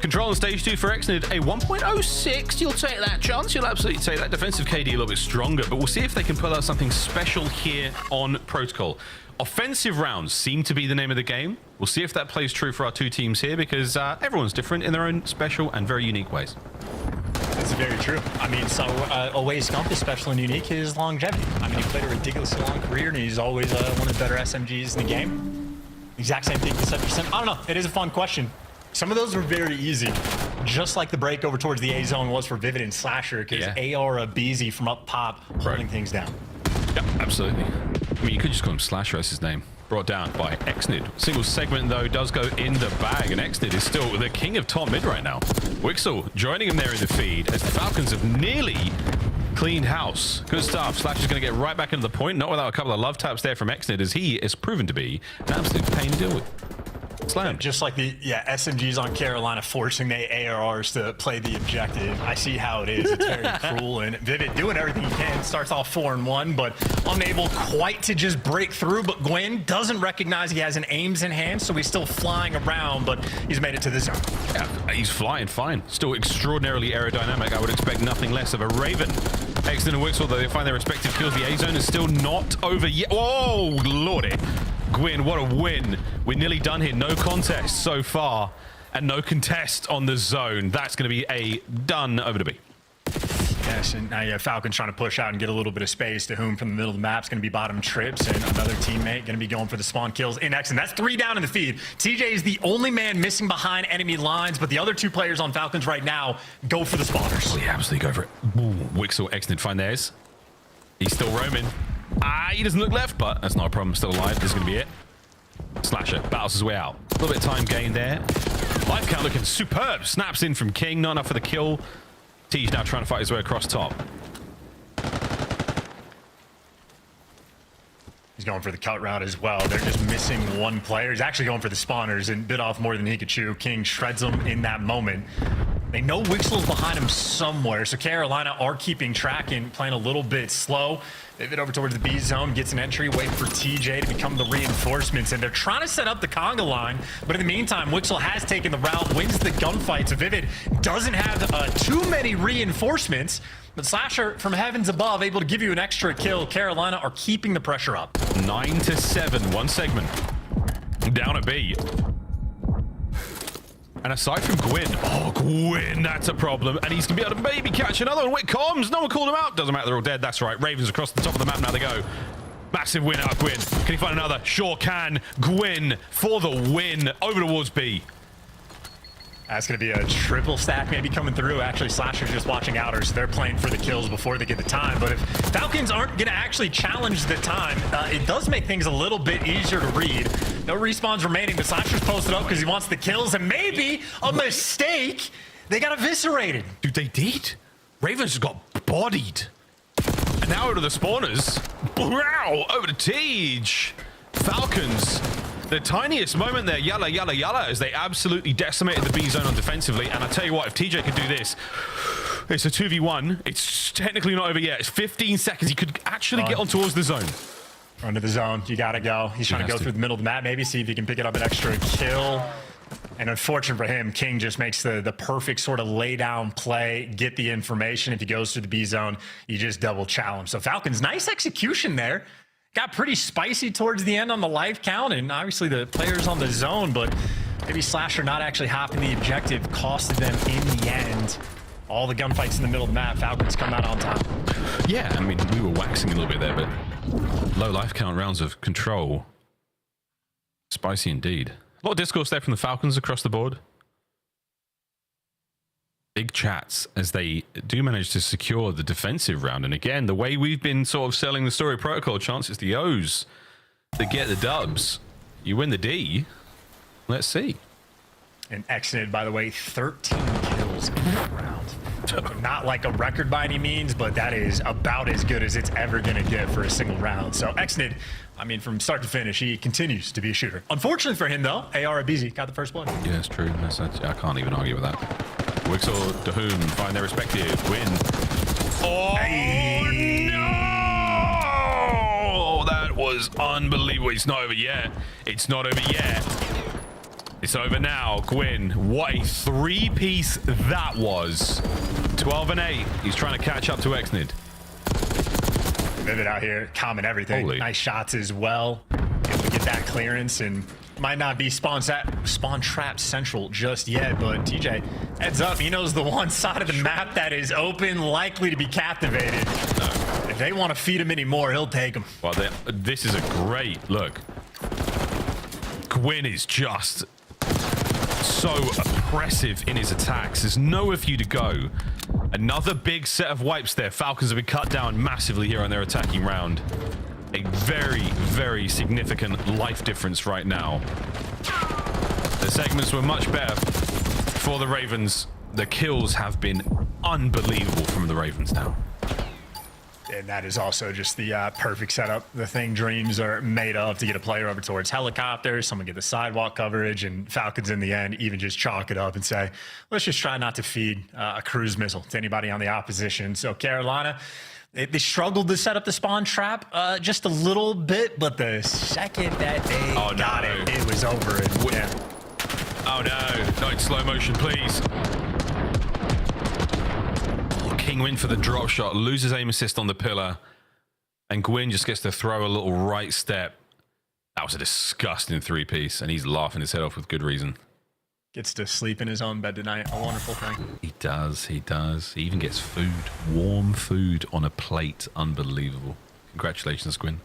Control on stage 2 for Exnid, a 1.06. You'll take that chance. You'll absolutely take that. Defensive KD a little bit stronger, but we'll see if they can pull out something special here on Protocol. Offensive rounds seem to be the name of the game. We'll see if that plays true for our two teams here, because everyone's different in their own special and very unique ways. That's very true. I mean, so Away Scump is special and unique is longevity. I mean, he played a ridiculously long career, and he's always one of the better SMGs in the game. Exact same thing for Simp. I don't know. It is a fun question. Some of those were very easy, just like the break over towards the A zone was for Vivid and Slasher, because AR Beezy from up top holding things down. Yep, absolutely. I mean, you could just call him Slasher, that's his name. Brought down by Exnid. Single segment, though, does go in the bag, and Exnid is still the king of top mid right now. Wixel joining him there in the feed, as the Falcons have nearly cleaned house. Good stuff. Slash is going to get right back into the point, not without a couple of love taps there from Xnid, as he is proven to be an absolute pain to deal with. Slam. Just like the SMGs on Carolina forcing the ARRs to play the objective. I see how it is. It's very cruel. And Vivid doing everything he can. Starts off 4-1, but unable quite to just break through. But Gwyn doesn't recognize he has an aims in hand, so he's still flying around, but he's made it to the zone. Yeah, he's flying fine. Still extraordinarily aerodynamic. I would expect nothing less of a Raven. Exton and Wixel, though, they find their respective kills. The A zone is still not over yet. Oh, lordy. Gwyn, what a win. We're nearly done here. No contest so far and no contest on the zone. That's going to be a done over to B. Yes, and now Falcon's trying to push out and get a little bit of space. To whom from the middle of the map is going to be bottom trips, and another teammate going to be going for the spawn kills in X, and that's 3 down in the feed. TJ is the only man missing behind enemy lines, but the other 2 players on Falcons right now go for the spawners. Oh, yeah, absolutely go for it. Ooh, Wixel, Xnid find theirs. He's still roaming. He doesn't look left, but that's not a problem. Still alive. This is going to be it. Slasher battles his way out. A little bit of time gained there. Life count looking superb. Snaps in from King. Not enough for the kill. T's now trying to fight his way across top. He's going for the cut route as well. They're just missing 1 player. He's actually going for the spawners and bit off more than he could chew. King shreds him in that moment. They know Wixel's behind him somewhere, so Carolina are keeping track and playing a little bit slow. They get over towards the B zone, gets an entry, wait for TJ to become the reinforcements, and they're trying to set up the conga line, but in the meantime, Wixel has taken the route, wins the gunfight, so Vivid doesn't have too many reinforcements, but Slasher from heavens above able to give you an extra kill. Carolina are keeping the pressure up. 9-7, 1 segment. Down at B. And aside from Gwyn, oh, Gwyn, that's a problem. And he's going to be able to maybe catch another one. Wait, comms, no one called him out. Doesn't matter, they're all dead. That's right. Ravens across the top of the map, now they go. Massive win out of Gwyn. Can he find another? Sure can. Gwyn for the win. Over towards B. That's going to be a triple stack maybe coming through. Actually, Slasher's just watching outers. So they're playing for the kills before they get the time. But if Falcons aren't going to actually challenge the time, it does make things a little bit easier to read. No respawns remaining, but Slasher's posted up because he wants the kills. And maybe a mistake. They got eviscerated. Dude, they did. Ravens just got bodied. And now over to the spawners. Wow, over to Tej. Falcons. The tiniest moment there, yalla, yalla, yalla, as they absolutely decimated the B zone on defensively. And I tell you what, if TJ could do this, it's a 2v1. It's technically not over yet. It's 15 seconds. He could actually get on towards the zone. Under the zone, you gotta go. He's trying to go through the middle of the map, maybe see if he can pick it up an extra kill. And unfortunate for him, King just makes the perfect sort of lay down play, get the information. If he goes through the B zone, you just double chow him. So Falcons, nice execution there. Got pretty spicy towards the end on the life count, and obviously the players on the zone, but maybe Slasher not actually hopping the objective costed them in the end. All the gunfights in the middle of the map, Falcons come out on top. Yeah, I mean, we were waxing a little bit there, but low life count rounds of control. Spicy indeed. A lot of discourse there from the Falcons across the board. Big chats as they do manage to secure the defensive round. And again, the way we've been sort of selling the story protocol, chances the O's that get the dubs. You win the D. Let's see. And Xnid, by the way, 13 kills in that round. Not like a record by any means, but that is about as good as it's ever going to get for a single round. So Xnid, I mean, from start to finish, he continues to be a shooter. Unfortunately for him, though, AR Abizi got the first blood. Yeah, it's true. I can't even argue with that. Wixel, Dahum find their respective win. Oh, no! That was unbelievable. It's not over yet. It's not over yet. It's over now. Gwyn, what a 3-piece that was. 12 and 8. He's trying to catch up to Xnid. Vivid out here, common everything. Holy. Nice Nice shots as well. Able to get that clearance, and might not be spawn trap central just yet, but TJ heads up. He knows the one side of the map that is open, likely to be captivated. No. If they want to feed him anymore, he'll take them. Well, this is a great look. Gwyn is just so oppressive in his attacks. There's nowhere for you to go. Another big set of wipes there. Falcons have been cut down massively here on their attacking round. A very, very significant life difference right now. The segments were much better for the Ravens. The kills have been unbelievable from the Ravens now. And that is also just the perfect setup. The thing dreams are made of to get a player over towards helicopters, someone get the sidewalk coverage, and Falcons in the end even just chalk it up and say, let's just try not to feed a cruise missile to anybody on the opposition. So Carolina, they struggled to set up the spawn trap just a little bit, but the second that they got it was over. And, yeah. Oh no, not in slow motion, please. King win for the drop shot, loses aim assist on the pillar, and Gwyn just gets to throw a little right step. That was a disgusting 3-piece, and he's laughing his head off with good reason. Gets to sleep in his own bed tonight. A wonderful thing. He does, he does. He even gets food, warm food on a plate. Unbelievable. Congratulations, Gwyn.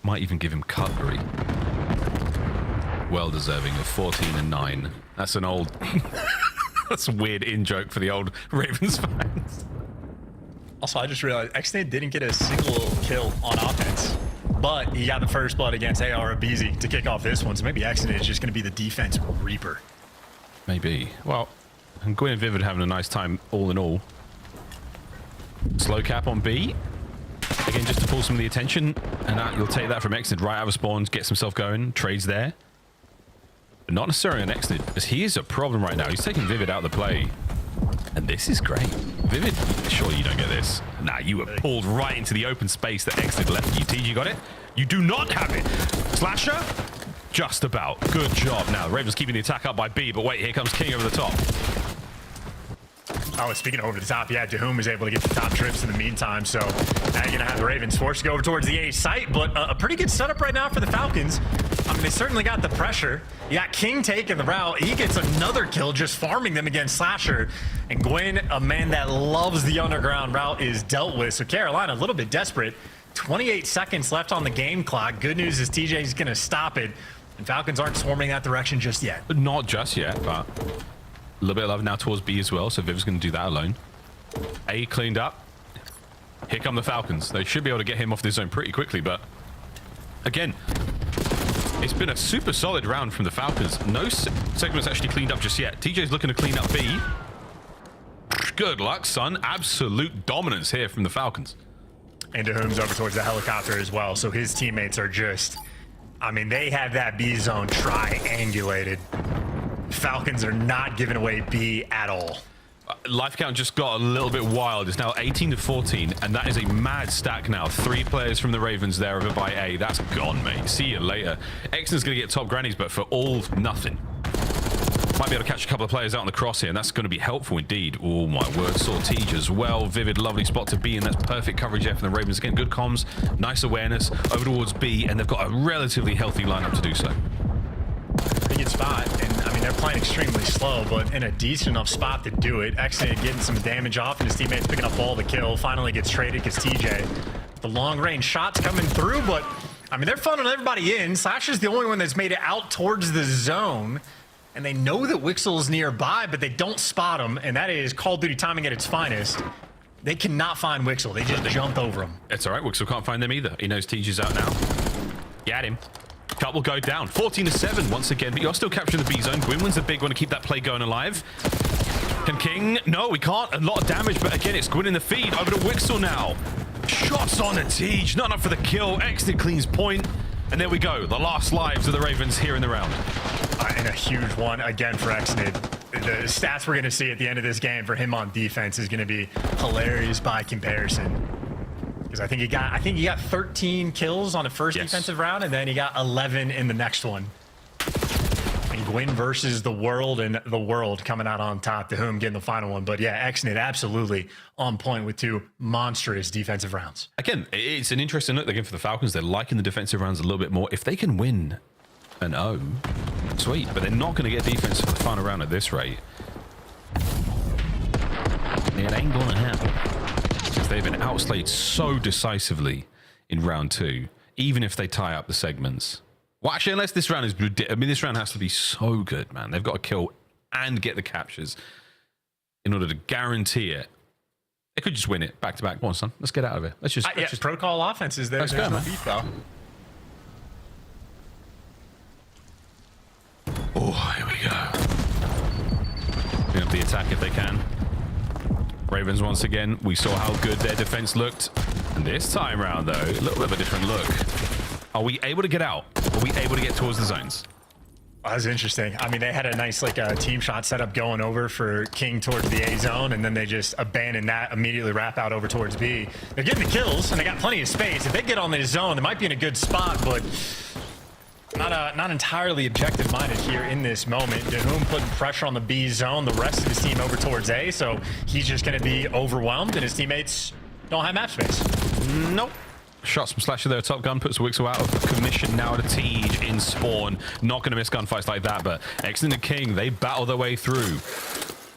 Might even give him cutlery. Well deserving of 14 and 9. That's an old... That's a weird in-joke for the old Ravens fans. Also, I just realized Xnade didn't get a single kill on offense, but he got the first blood against AR Abizi to kick off this one, so maybe Xnade is just going to be the defense reaper. Maybe. Well, Gwyn and Vivid having a nice time all in all. Slow cap on B. Again, just to pull some of the attention, and you'll take that from Xnade right out of spawns, gets himself going, trades there. But not necessarily on Xnade, because he is a problem right now. He's taking Vivid out of the play. And this is great. Vivid, surely you don't get this. Nah, you were pulled right into the open space that Xnade left you. TG got it? You do not have it. Slasher? Just about. Good job. Now, Ravens keeping the attack up by B, but wait, here comes King over the top. Oh, speaking of over the top, yeah, Dahum was able to get the top trips in the meantime, so now you're going to have the Ravens forced to go over towards the A site, but a pretty good setup right now for the Falcons. I mean, they certainly got the pressure. You got King taking the route. He gets another kill just farming them against Slasher. And Gwyn, a man that loves the underground route, is dealt with. So Carolina, a little bit desperate. 28 seconds left on the game clock. Good news is TJ's going to stop it. And Falcons aren't swarming that direction just yet. Not just yet, but a little bit of love now towards B as well. So Viv's going to do that alone. A cleaned up. Here come the Falcons. They should be able to get him off this zone pretty quickly, but again, it's been a super solid round from the Falcons. No segments actually cleaned up just yet. TJ's looking to clean up B. Good luck, son. Absolute dominance here from the Falcons. And Dahum's over towards the helicopter as well. So his teammates are just, I mean, they have that B zone triangulated. Falcons are not giving away B at all. Life count just got a little bit wild. It's now 18 to 14, and that is a mad stack now. 3 players from the Ravens there over by A. That's gone, mate. See you later. Exton's going to get top grannies, but for all nothing. Might be able to catch a couple of players out on the cross here, and that's going to be helpful indeed. Oh, my word. Sortige as well. Vivid, lovely spot to be in. That's perfect coverage there from the Ravens. Again, good comms, nice awareness over towards B, and they've got a relatively healthy lineup to do so. Pretty good spot, and I mean, they're playing extremely slow, but in a decent enough spot to do it. Xnade getting some damage off, and his teammates picking up all the kill. Finally gets traded because TJ, the long-range shots coming through, but I mean, they're funneling everybody in. Slasher's the only one that's made it out towards the zone, and they know that Wixel's nearby, but they don't spot him, and that is Call of Duty timing at its finest. They cannot find Wixel. They just jump over him. It's all right. Wixel can't find them either. He knows TJ's out now. Get him. Cut will go down. 14 to 7 once again, but you're still capturing the B zone. Gwyn wins a big one to keep that play going alive. Can King? No, we can't. A lot of damage, but again, it's Gwyn in the feed. Over to Wixel now. Shots on a Tej. Not enough for the kill. Exton cleans point. And there we go. The last lives of the Ravens here in the round. And a huge one again for Xnade. The stats we're going to see at the end of this game for him on defense is going to be hilarious by comparison. Because I think he got 13 kills on the first defensive round, and then he got 11 in the next one. And Gwyn versus the world, and the world coming out on top, to whom getting the final one. But yeah, Xnade absolutely on point with 2 monstrous defensive rounds. Again, it's an interesting look again for the Falcons. They're liking the defensive rounds a little bit more. If they can win an O, sweet. But they're not going to get defense for the final round at this rate. It ain't going to happen. Because they've been outslayed so decisively in round 2, even if they tie up the segments. Well, actually, unless this round is... I mean, this round has to be so good, man. They've got to kill and get the captures in order to guarantee it. They could just win it back-to-back. Come on, son. Let's get out of here. Let's just... protocol offense is there. There's no beef, though. Oh, here we go. Bring up the attack if they can. Ravens once again. We saw how good their defense looked. And this time around, though, a little bit of a different look. Are we able to get out? Are we able to get towards the zones? That was interesting. I mean, they had a nice team shot setup going over for King towards the A zone, and then they just abandoned that, immediately wrap out over towards B. They're getting the kills, and they got plenty of space. If they get on the zone, they might be in a good spot, but not entirely objective-minded here in this moment. Dahum putting pressure on the B zone, the rest of his team over towards A, so he's just going to be overwhelmed, and his teammates don't have map space. Nope. Shots from Slasher there, Top Gun puts Wixel out of commission now to Tej in spawn. Not going to miss gunfights like that, but Exton and King, they battle their way through.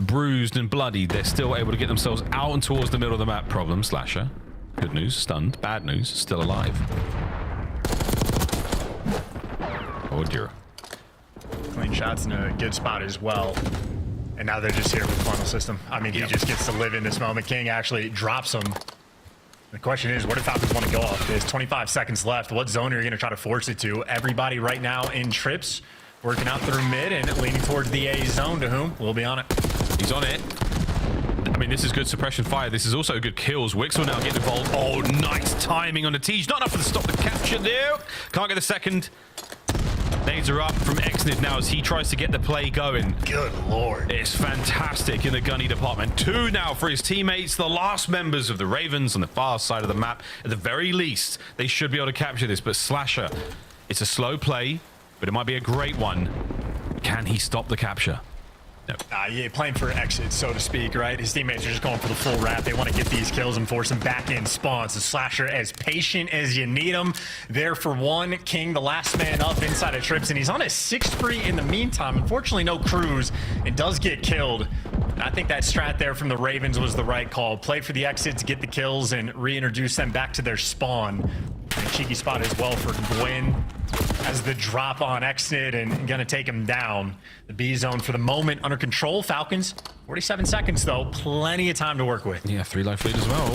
Bruised and bloodied, they're still able to get themselves out and towards the middle of the map. Problem, Slasher. Good news, stunned. Bad news, still alive. Oh dear. Clean shots in a good spot as well. And now they're just here with the funnel system. I mean, he just gets to live in this moment. King actually drops him. The question is, where do Falcons want to go off this? 25 seconds left. What zone are you going to try to force it to? Everybody right now in trips, working out through mid and leaning towards the A zone. To whom we'll be on it. He's on it. I mean, this is good suppression fire. This is also good kills. Wixel now getting involved. Oh, nice timing on the Tej. Not enough for the stop the capture there. Can't get the second. Nades are up from Exnid now as he tries to get the play going. Good lord. It's fantastic in the gunny department. 2 now for his teammates, the last members of the Ravens on the far side of the map. At the very least, they should be able to capture this. But Slasher, it's a slow play, but it might be a great one. Can he stop the capture? No. Yeah, playing for exit, so to speak, right? His teammates are just going for the full wrap. They want to get these kills and force him back in spawns. The Slasher, as patient as you need him. There for one. King, the last man up inside of trips, and he's on a 6-3 in the meantime. Unfortunately, no cruise, and does get killed. And I think that strat there from the Ravens was the right call. Play for the exits, get the kills, and reintroduce them back to their spawn. And a cheeky spot as well for Gwyn as the drop on Exnid and gonna take him down. The B zone for the moment under control. Falcons, 47 seconds though. Plenty of time to work with. Yeah, 3 life lead as well.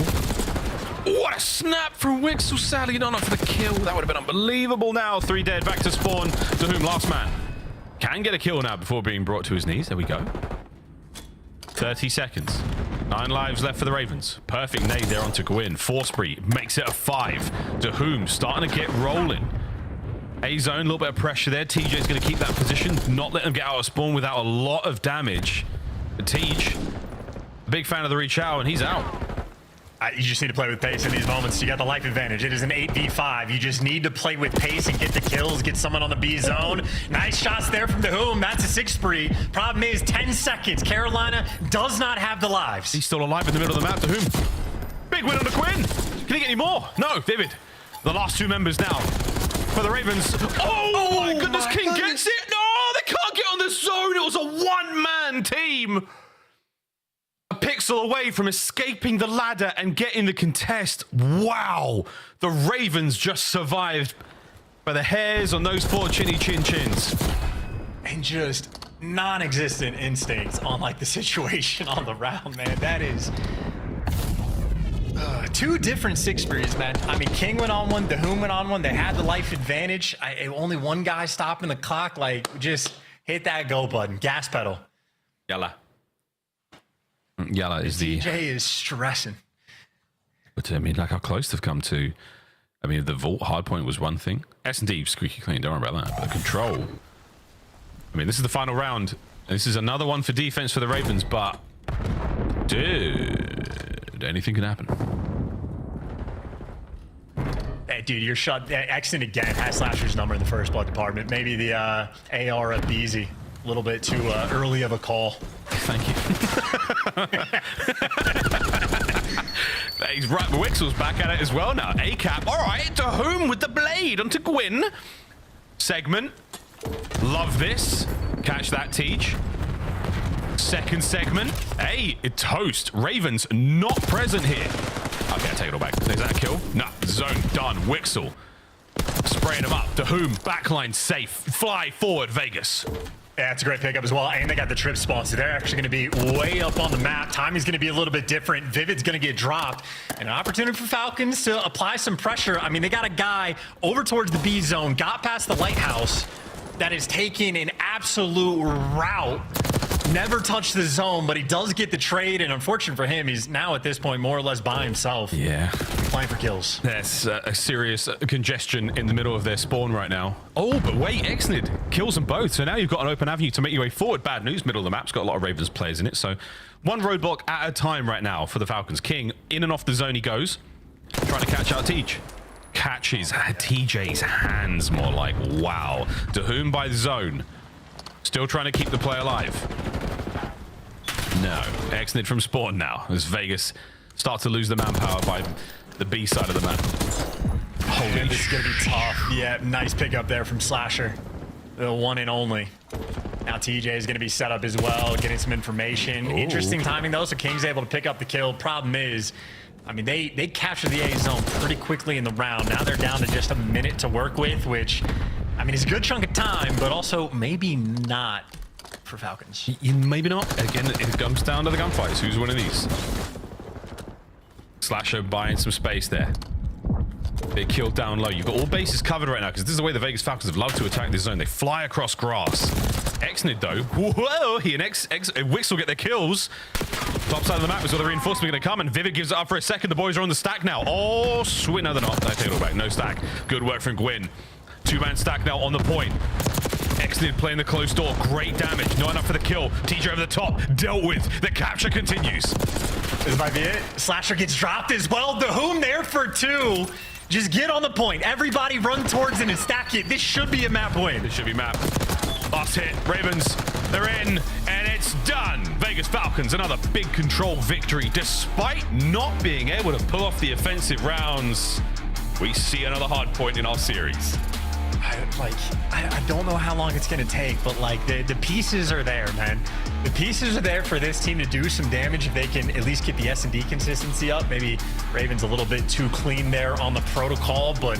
What a snap from Wixel. Sadly not enough for the kill. That would have been unbelievable now. 3 dead, back to spawn. To whom last man can get a kill now before being brought to his knees. There we go. 30 seconds. 9 lives left for the Ravens. Perfect nade there onto Gwyn. Forspree makes it a 5. To whom starting to get rolling. A zone, a little bit of pressure there. TJ's going to keep that position, not let them get out of spawn without a lot of damage. Tej, big fan of the reach out, and he's out. You just need to play with pace in these moments. You got the life advantage. It is an 8v5. You just need to play with pace and get the kills, get someone on the B zone. Nice shots there from Dahum. That's a 6 spree. Problem is 10 seconds. Carolina does not have the lives. He's still alive in the middle of the map. Dahum. Big win on the Quinn. Can he get any more? No, Vivid. The last 2 members now for the Ravens. Oh my goodness, King gets it. No, they can't get on the zone. It was a 1-man team. A pixel away from escaping the ladder and getting the contest. Wow. The Ravens just survived by the hairs on those 4 chinny chin chins. And just non-existent instincts on the situation on the round, man. That is 2 different 6 sprees, man. I mean, King went on one, Dahum went on one. They had the life advantage. Only one guy stopping the clock. Just hit that go button. Gas pedal. Yalla. Yalla is the... TJ is stressing. But I mean, how close they've come to... I mean, the vault hardpoint was one thing. S&D, squeaky clean, don't worry about that. But the control... I mean, this is the final round. And this is another one for defense for the Ravens, but... Dude, anything can happen. Hey, dude, you're shut. Exton again has Slasher's number in the first blood department. Maybe the AR up easy. A little bit too early of a call. Thank you. He's right. Wixel's back at it as well now. A-cap. All right. To whom with the blade? Onto Gwyn. Segment. Love this. Catch that, Tej. Second segment. Hey, toast. Ravens not present here. Okay, I take it all back. Is that a kill? No. Zone done. Wixel. Spraying him up. To whom? Backline safe. Fly forward, Vegas. Yeah, it's a great pickup as well. And they got the trip spawn, so they're actually going to be way up on the map. Timing's going to be a little bit different. Vivid's going to get dropped. And an opportunity for Falcons to apply some pressure. I mean, they got a guy over towards the B zone, got past the lighthouse, that is taking an absolute route never touched the zone, but he does get the trade, and unfortunate for him, he's now at this point more or less by himself. Yeah. Playing for kills. There's a serious congestion in the middle of their spawn right now. Oh, but wait, Exnid kills them both. So now you've got an open avenue to make your way forward. Bad news, middle of the map's got a lot of Ravens players in it. So one roadblock at a time right now for the Falcons. King, in and off the zone he goes. Trying to catch out Teach. Catches TJ's hands more like, wow. To whom by the zone. Still trying to keep the play alive. No. Exnid from spawn now as Vegas start to lose the manpower by the B side of the map. Holy This is going to be tough. Yeah, nice pickup there from Slasher. The one and only. Now TJ is going to be set up as well, getting some information. Ooh. Interesting timing though, so King's able to pick up the kill. Problem is, I mean, they captured the A zone pretty quickly in the round. Now they're down to just a minute to work with, which, I mean, it's a good chunk of time, but also maybe not for Falcons. Maybe not. Again, it comes down to the gunfights. Who's winning these? Slasher buying some space there. They killed down low. You've got all bases covered right now because this is the way the Vegas Falcons have loved to attack this zone. They fly across grass. Exnid though, whoa, he and Wix will get their kills. Top side of the map is where the reinforcements are going to come, and Vivid gives it up for a second. The boys are on the stack now. Oh, sweet. No, they're not. They take it all back. No stack. Good work from Gwyn. Two-man stack now on the point. Exnid playing the closed door. Great damage. Not enough for the kill. TJ over the top. Dealt with. The capture continues. This might be it. Slasher gets dropped as well. The Whom there for 2. Just get on the point. Everybody run towards it and stack it. This should be a map win. It should be map. Last hit. Ravens, they're in, and it's done. Vegas Falcons, another big control victory. Despite not being able to pull off the offensive rounds, we see another hard point in our series. I don't know how long it's going to take, but like the pieces are there, man. The pieces are there for this team to do some damage if they can at least get the S&D consistency up. Maybe Ravens a little bit too clean there on the protocol, but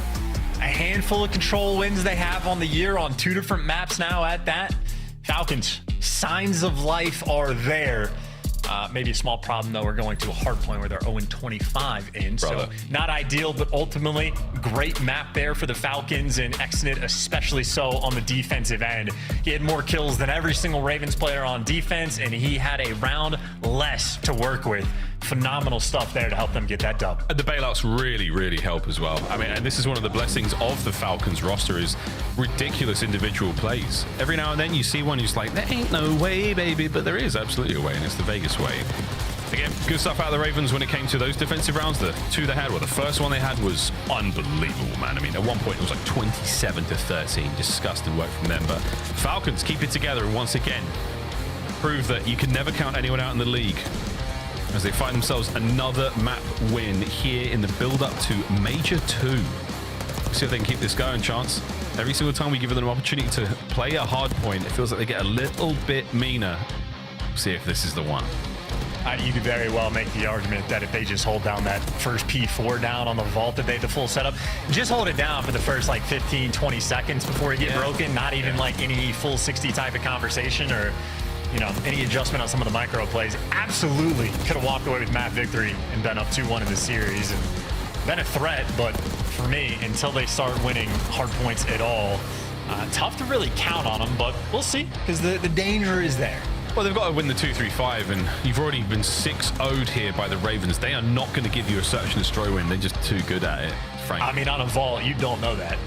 a handful of control wins they have on the year on 2 different maps now at that. Falcons, signs of life are there. Maybe a small problem, though. We're going to a hard point where they're 0-25 in. Brother. So not ideal, but ultimately great map there for the Falcons, and Exnid especially so on the defensive end. He had more kills than every single Ravens player on defense, and he had a round less to work with. Phenomenal stuff there to help them get that dub. And the bailouts really, really help as well. I mean, and this is one of the blessings of the Falcons roster is ridiculous individual plays. Every now and then you see one, you're just like, there ain't no way, baby, but there is absolutely a way, and it's the Vegas way. Again, good stuff out of the Ravens when it came to those defensive rounds. The 2 they had, well, the first one they had was unbelievable, man. I mean, at one point it was like 27-13. Disgusting work from them, but Falcons keep it together and once again prove that you can never count anyone out in the league, as they find themselves another map win here in the build-up to Major 2. See if they can keep this going, Chance. Every single time we give them an opportunity to play a hard point, it feels like they get a little bit meaner. See if this is the one. You could very well make the argument that if they just hold down that first P4 down on the vault that they had the full setup, just hold it down for the first like 15-20 seconds before it get broken, not even like any full 60 type of conversation or, you know, any adjustment on some of the micro plays, absolutely could have walked away with map victory and been up 2-1 in the series and been a threat. But for me, until they start winning hard points at all, tough to really count on them, but we'll see, because the danger is there. Well, they've got to win the 2-3-5, and you've already been 6-0'd here by the Ravens. They are not going to give you a search and destroy win. They're just too good at it, frankly. I mean, on a vault, you don't know that.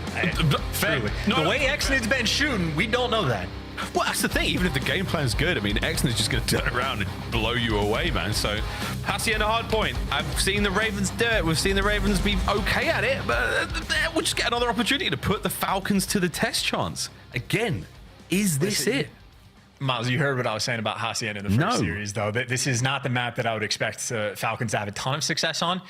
Fair. The way Exnid's been shooting, we don't know that. Well, that's the thing. Even if the game plan's good, I mean, Exnid's just going to turn around and blow you away, man. So, Hacienda hard point. I've seen the Ravens do it. We've seen the Ravens be okay at it, but we'll just get another opportunity to put the Falcons to the test, Chance. Again, is this it? Miles, you heard what I was saying about Hacienda in the first series, though. This is not the map that I would expect Falcons to have a ton of success on.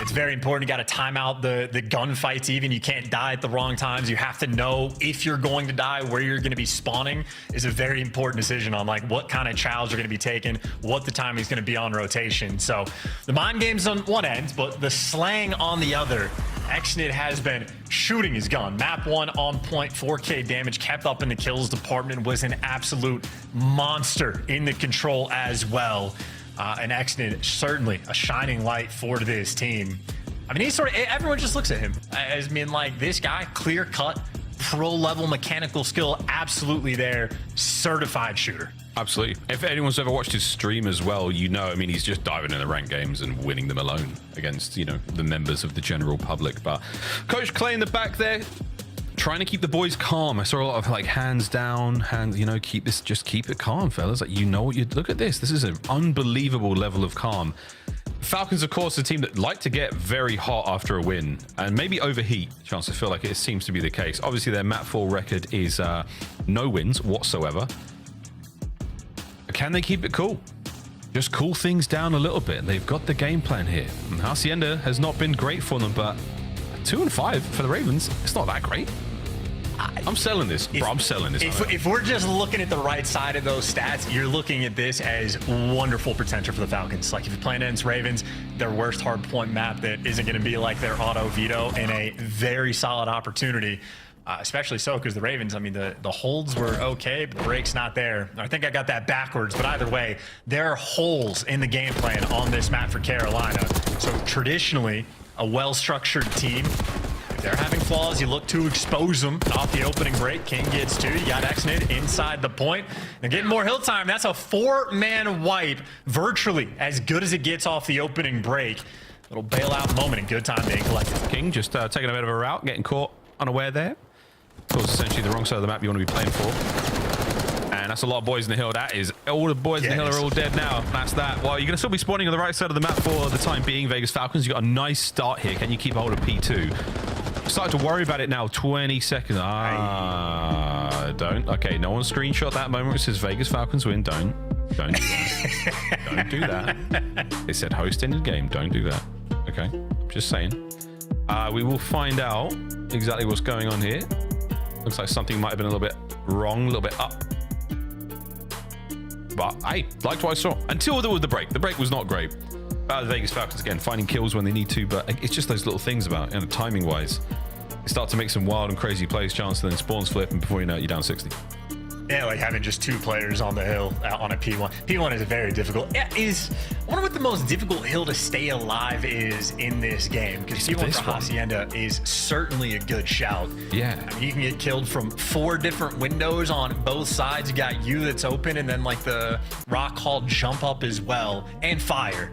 It's very important. You got to time out the gunfights even. You can't die at the wrong times. You have to know if you're going to die, where you're going to be spawning is a very important decision on like what kind of childs are going to be taken, what the timing is going to be on rotation. So the mind game's on one end, but the slang on the other. Exnid has been shooting his gun. Map 1 on point, 4K damage, kept up in the kills department, was an absolute monster in the control as well. And Exnid, certainly a shining light for this team. I mean, everyone just looks at him as being like, this guy, clear cut, pro level mechanical skill, absolutely there, certified shooter. Absolutely. If anyone's ever watched his stream as well, you know, I mean, he's just diving in the ranked games and winning them alone against, you know, the members of the general public. But Coach Clay in the back there, trying to keep the boys calm. I saw a lot of like hands down, you know, just keep it calm, fellas. Like, you know what you look at this. This is an unbelievable level of calm. Falcons, of course, a team that like to get very hot after a win and maybe overheat. Chance, I feel like it seems to be the case. Obviously, their map 4 record is no wins whatsoever. But can they keep it cool? Just cool things down a little bit. They've got the game plan here. And Hacienda has not been great for them, but 2-5 for the Ravens, it's not that great. I'm selling this, bro. I'm selling this. If we're just looking at the right side of those stats, you're looking at this as wonderful potential for the Falcons. Like if you're playing against Ravens, their worst hard point map that isn't going to be like their auto veto, and a very solid opportunity. Especially so because the Ravens, I mean, the holds were okay, but the break's not there. I think I got that backwards, but either way, there are holes in the game plan on this map for Carolina. So traditionally, a well-structured team, if they're having flaws, you look to expose them off the opening break. King gets 2. You got Xnid inside the point. They're getting more hill time. That's a 4-man wipe, virtually as good as it gets off the opening break. Little bailout moment and good time being collected. King just taking a bit of a route, getting caught unaware there. Of course, essentially the wrong side of the map you want to be playing for. And that's a lot of boys in the hill. That is, all the boys in the hill are all dead now. That's that. Well, you're going to still be spawning on the right side of the map for the time being, Vegas Falcons. You got a nice start here. Can you keep a hold of P2? Starting to worry about it now. 20 seconds. Don't. Okay, no one screenshot that moment where it says Vegas Falcons win. Don't do that. Don't do that. They said host ended game. Don't do that. Okay, just saying. We will find out exactly what's going on here. Looks like something might have been a little bit wrong, a little bit up. But I liked what I saw until there was the break. The break was not great. The Vegas Falcons, again, finding kills when they need to, but it's just those little things about, you know, timing-wise. They start to make some wild and crazy plays, Chance, and then spawns flip, and before you know it, you're down 60. Yeah, like having just 2 players on the hill on a P1. P1 is very difficult. I wonder what the most difficult hill to stay alive is in this game. Because P1 for Hacienda is certainly a good shout. Yeah. I mean, you can get killed from 4 different windows on both sides. You got you that's open, and then like the rock hall jump up as well, and fire.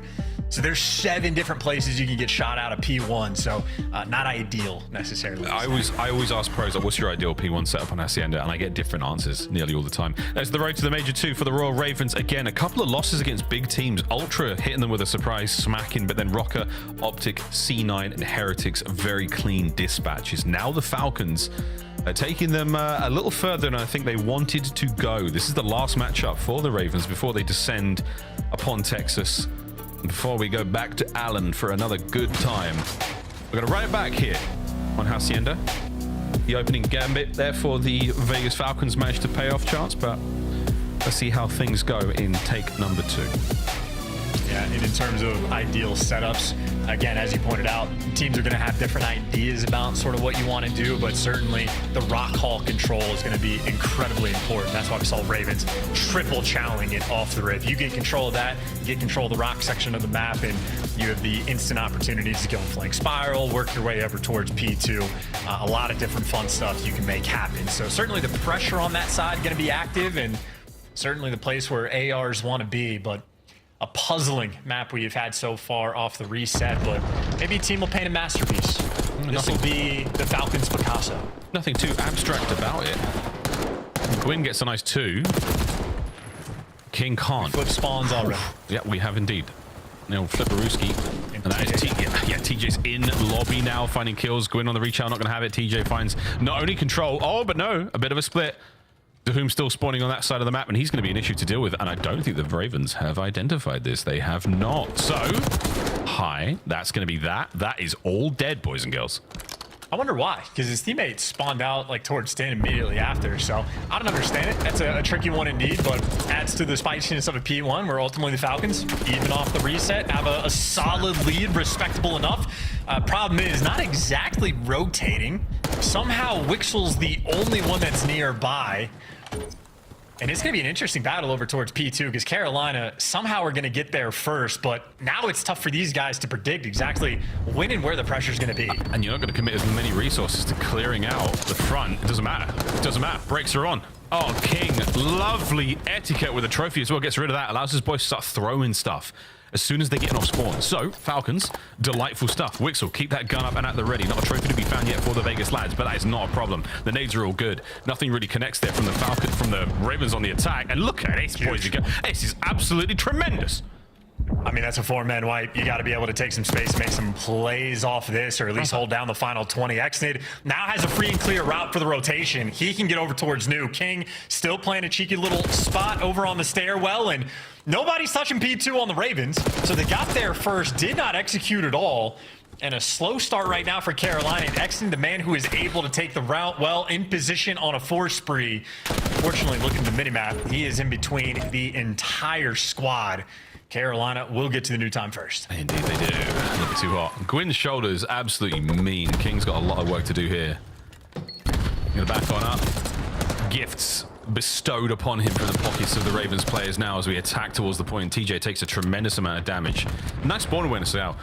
So there's 7 different places you can get shot out of P1, so not ideal necessarily. I always ask pros, like, what's your ideal P1 setup on Hacienda? And I get different answers nearly all the time. That's the road to the Major 2 for the Royal Ravens. Again, a couple of losses against big teams. Ultra hitting them with a surprise smacking, but then Rocker, Optic, C9, and Heretics, very clean dispatches. Now the Falcons are taking them a little further than I think they wanted to go. This is the last matchup for the Ravens before they descend upon Texas. Before we go back to Allen for another good time, we're going to run it back here on Hacienda. The opening gambit there for the Vegas Falcons managed to pay off, Chance, but let's see how things go in take number 2. Yeah, and in terms of ideal setups, again, as you pointed out, teams are going to have different ideas about sort of what you want to do, but certainly the rock hall control is going to be incredibly important. That's why we saw Ravens triple challenging it off the rip. You get control of that, you get control of the rock section of the map, and you have the instant opportunities to go and flank spiral, work your way over towards P2. A lot of different fun stuff you can make happen. So certainly the pressure on that side going to be active, and certainly the place where ARs want to be, but a puzzling map we've had so far off the reset, but maybe a team will paint a masterpiece. This will be the Falcons Picasso. Nothing too abstract about it. Gwyn gets a nice 2. King can't. Flip spawns already. Yeah, we have indeed. Now Flipperooski. And that is TJ's in lobby now, finding kills. Gwyn on the reach out, not going to have it. TJ finds not only control, but no, a bit of a split. Whom still spawning on that side of the map, and he's going to be an issue to deal with. And I don't think the Ravens have identified this. They have not. So, hi, that's going to be that. That is all dead, boys and girls. I wonder why, because his teammates spawned out like towards Stan immediately after. So I don't understand it. That's a tricky one indeed, but adds to the spiciness of a P1 where ultimately the Falcons, even off the reset, have a solid lead, respectable enough. Problem is not exactly rotating. Somehow Wixel's the only one that's nearby. And it's going to be an interesting battle over towards P2 because Carolina somehow are going to get there first, but now it's tough for these guys to predict exactly when and where the pressure is going to be. And you're not going to commit as many resources to clearing out the front. It doesn't matter. It doesn't matter. Brakes are on. Oh, King, lovely etiquette with a trophy as well. Gets rid of that. Allows his boys to start throwing stuff as soon as they get off spawn. So, Falcons, delightful stuff. Wixel, keep that gun up and at the ready. Not a trophy to be found yet for the Vegas lads, but that is not a problem. The nades are all good. Nothing really connects there from the Falcon, from the Ravens on the attack. And look at Ace, boys. Ace is absolutely tremendous. I mean, that's a 4-man wipe. You got to be able to take some space, make some plays off this, or at least hold down the final 20. Xnid now has a free and clear route for the rotation. He can get over towards New. King still playing a cheeky little spot over on the stairwell, and nobody's touching P2 on the Ravens. So they got there first, did not execute at all. And a slow start right now for Carolina. And Xnid, the man who is able to take the route well in position on a 4 spree. Fortunately, looking at the minimap, he is in between the entire squad. Carolina will get to the new time first. Indeed they do. Looking too hot. Gwyn's shoulder is absolutely mean. King's got a lot of work to do here. Gonna back on up. Gifts bestowed upon him from the pockets of the Ravens players now as we attack towards the point. TJ takes a tremendous amount of damage. Nice spawn awareness now.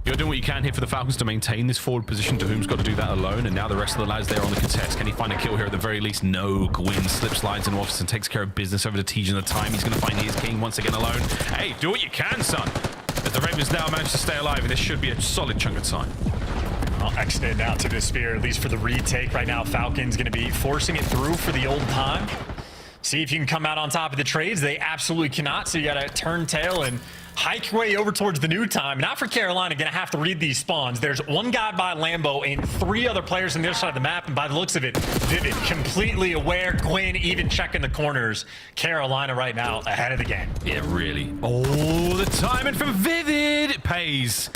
You're doing what you can here for the Falcons to maintain this forward position. Whom's got to do that alone, and now the rest of the lads there on the contest. Can he find a kill here at the very least? No. Gwyn slip slides in office and takes care of business over to TJ in the time. He's going to find his King once again alone. Hey, do what you can, son. As the Ravens now manage to stay alive, and this should be a solid chunk of time. Well, Xnid now to the spear, at least for the retake right now. Falcons going to be forcing it through for the old time. See if you can come out on top of the trades. They absolutely cannot, so you got to turn tail and hike your way over towards the new time. Now for Carolina, going to have to read these spawns. There's one guy by Lambo and 3 other players on the other side of the map, and by the looks of it, Vivid completely aware. Gwyn even checking the corners. Carolina right now ahead of the game. Yeah, really. Oh, the timing from Vivid. It pays.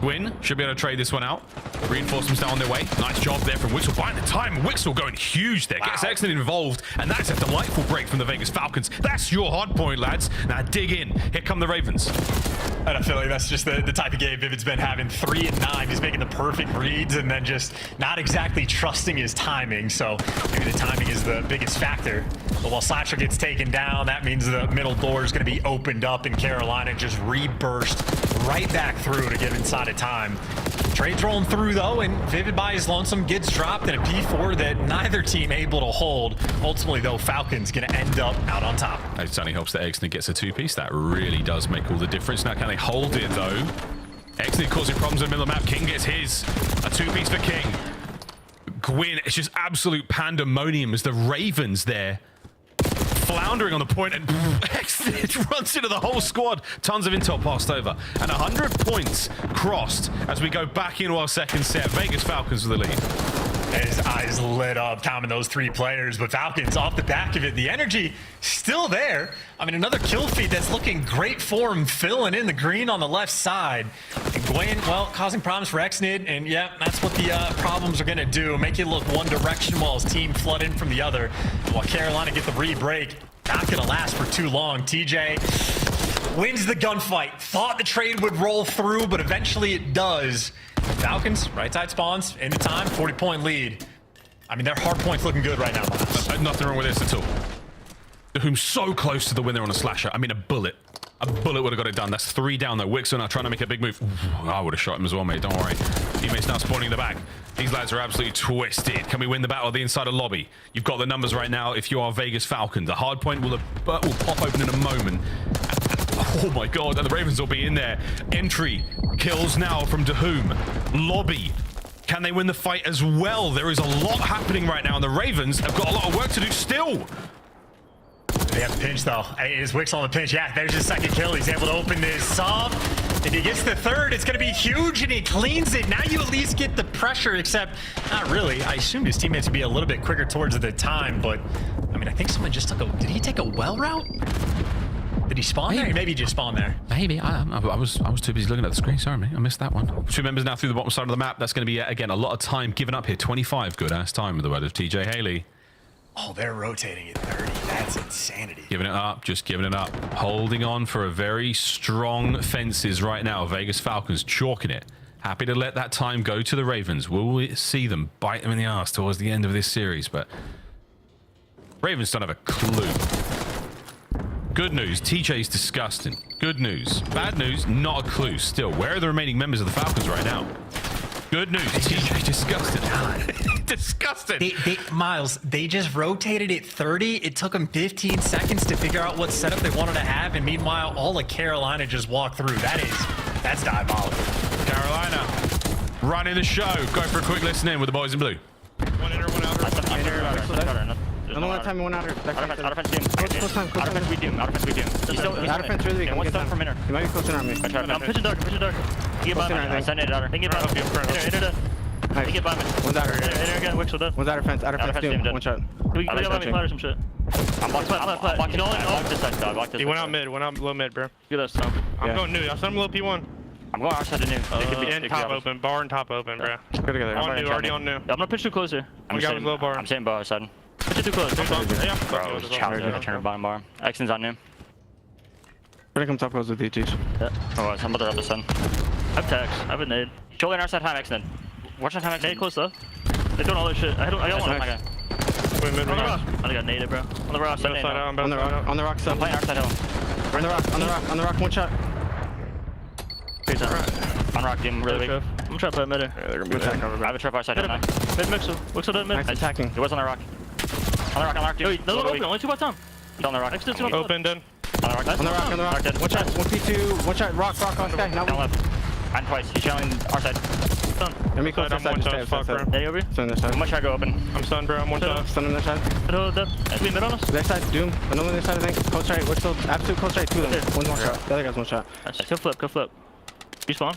Gwyn should be able to trade this one out. Reinforcements now on their way. Nice job there from Wixel. Buying the time. Wixel going huge there. Gets Xnid involved. And that's a delightful break from the Vegas Falcons. That's your hard point, lads. Now dig in. Here come the Ravens. And I feel like that's just the type of game Vivid's been having. 3 and 9. He's making the perfect reads and then just not exactly trusting his timing. So maybe the timing is the biggest factor. But while Slasher gets taken down, that means the middle door is going to be opened up and Carolina just reburst right back through to get inside of time. Trades rolling through though, and Vivid by his lonesome gets dropped in a P4 that neither team able to hold. Ultimately though, Falcons going to end up out on top. It certainly helps that Xnid gets a 2-piece. That really does make all the difference. Now can they hold it though? Xnid causing problems in the middle of the map. King gets his. A 2-piece for King. Gwyn, it's just absolute pandemonium as the Ravens there floundering on the point, and Xnid runs into the whole squad. Tons of intel passed over, and 100 points crossed as we go back into our second set. Vegas Falcons with the lead. His eyes lit up counting those 3 players, but Falcons off the back of it, the energy still there. I mean, another kill feed that's looking great for him, filling in the green on the left side. And Gwyn, well, causing problems for Xnid, and yeah, that's what the problems are going to do. Make you look one direction while his team flood in from the other. And while Carolina get the re-break, not going to last for too long. TJ wins the gunfight. Thought the trade would roll through, but eventually it does. Falcons, right side spawns, into time, 40-point lead. I mean, their hard point's looking good right now, Miles. Nothing wrong with this at all. Whom's so close to the win there on a slasher. I mean, a bullet would have got it done. That's 3 down though. Wixel now trying to make a big move. Ooh, I would have shot him as well, mate. Don't worry. Teammates now spawning in the back. These lads are absolutely twisted. Can we win the battle at the inside of lobby? You've got the numbers right now if you are Vegas Falcons. The hard point will pop open in a moment. Oh my god, and the Ravens will be in there. Entry kills now from Whom. Lobby. Can they win the fight as well? There is a lot happening right now, and the Ravens have got a lot of work to do still. They have a pinch though. Hey, is Wix on the pinch? Yeah, there's his second kill. He's able to open this up. If he gets the third, it's going to be huge, and he cleans it. Now you at least get the pressure, except not really. I assumed his teammates would be a little bit quicker towards the time, but I mean, I think someone just took a... Did he take a well route? Did he spawn there? Or maybe he just spawned there. Maybe. I was too busy looking at the screen. Sorry, mate. I missed that one. 2 members now through the bottom side of the map. That's going to be, again, a lot of time given up here. 25 good-ass time with the word of TJ Haley. Oh, they're rotating at 30. That's insanity. Giving it up, just giving it up. Holding on for a very strong fences right now. Vegas Falcons chalking it. Happy to let that time go to the Ravens. Will we see them bite them in the arse towards the end of this series? But Ravens don't have a clue. Good news, TJ's disgusting. Good news. Bad news, not a clue still. Where are the remaining members of the Falcons right now? Good news, TJ disgusted. Disgusted. Miles, they just rotated it 30. It took them 15 seconds to figure out what setup they wanted to have, and meanwhile, all of Carolina just walked through. That's diabolical. Carolina running the show. Go for a quick listen in with the boys in blue. One in or one out. Another time, one out. Out of fence, doom. Close time. Out of fence, we doom. Out of fence, we doom. He's out of fence, really. One stun from inner. He might be close in on me. I'm pitching dark. Get by me. I send it out. Think it by me. Inner. Think it by me. One's out. Inner again. Wixel dead. One's out of fence. Out of fence, doom. One shot. We got me flat or some shit. I'm blocked. I'm blocked this side, dog. Block this. He went out mid. Went out low mid, bro. Get us some. I'm going new. I'll send him low P1. I'm going outside to new. It could be in top open. Bar and top open, bro. Go together. On new. Already on new. I'm gonna pitch too close here. I'm low bar. I'm sitting bar side. Pitch it too close. Yeah. Bro, it's challenging to turn a bottom bar. Exton's on new. Gonna come top close with DTs. Yeah. Oh, I'm about to rub this in. I have tags. I have a nade. Shoulder and our side time Exton. Watch that time Exton. Nade close though. They're doing all this shit. I got one on my guy. On the rock. I got naded, bro. On the rock. On the rock. I'm playing our side hill. We're in the rock. On the rock. One shot. On rock, team, really weak. I'm gonna try to play mid here. Yeah, they're gonna be I have a trap outside. Mid mixer. Wixel dead mid. Nice attacking. He was on the rock. On the rock, dude. Wait, no, open. Only two by time. On the rock. Next to two. Open, done. On the rock. One shot. 1P2. One shot. Rock on sky. Now left. And twice. He's showing our side. Stun. Let me close this side. Just stay outside. Yeah, over. Stun this side. I'm gonna try to go open. I'm stunned, bro. I'm one shot. Stun on this side. Should be mid on us? That side, Doom. Another on this side, I think. Close right. We're still absolute close right. Two of them. One's one shot. The other guy's one shot. Go flip. You spawn?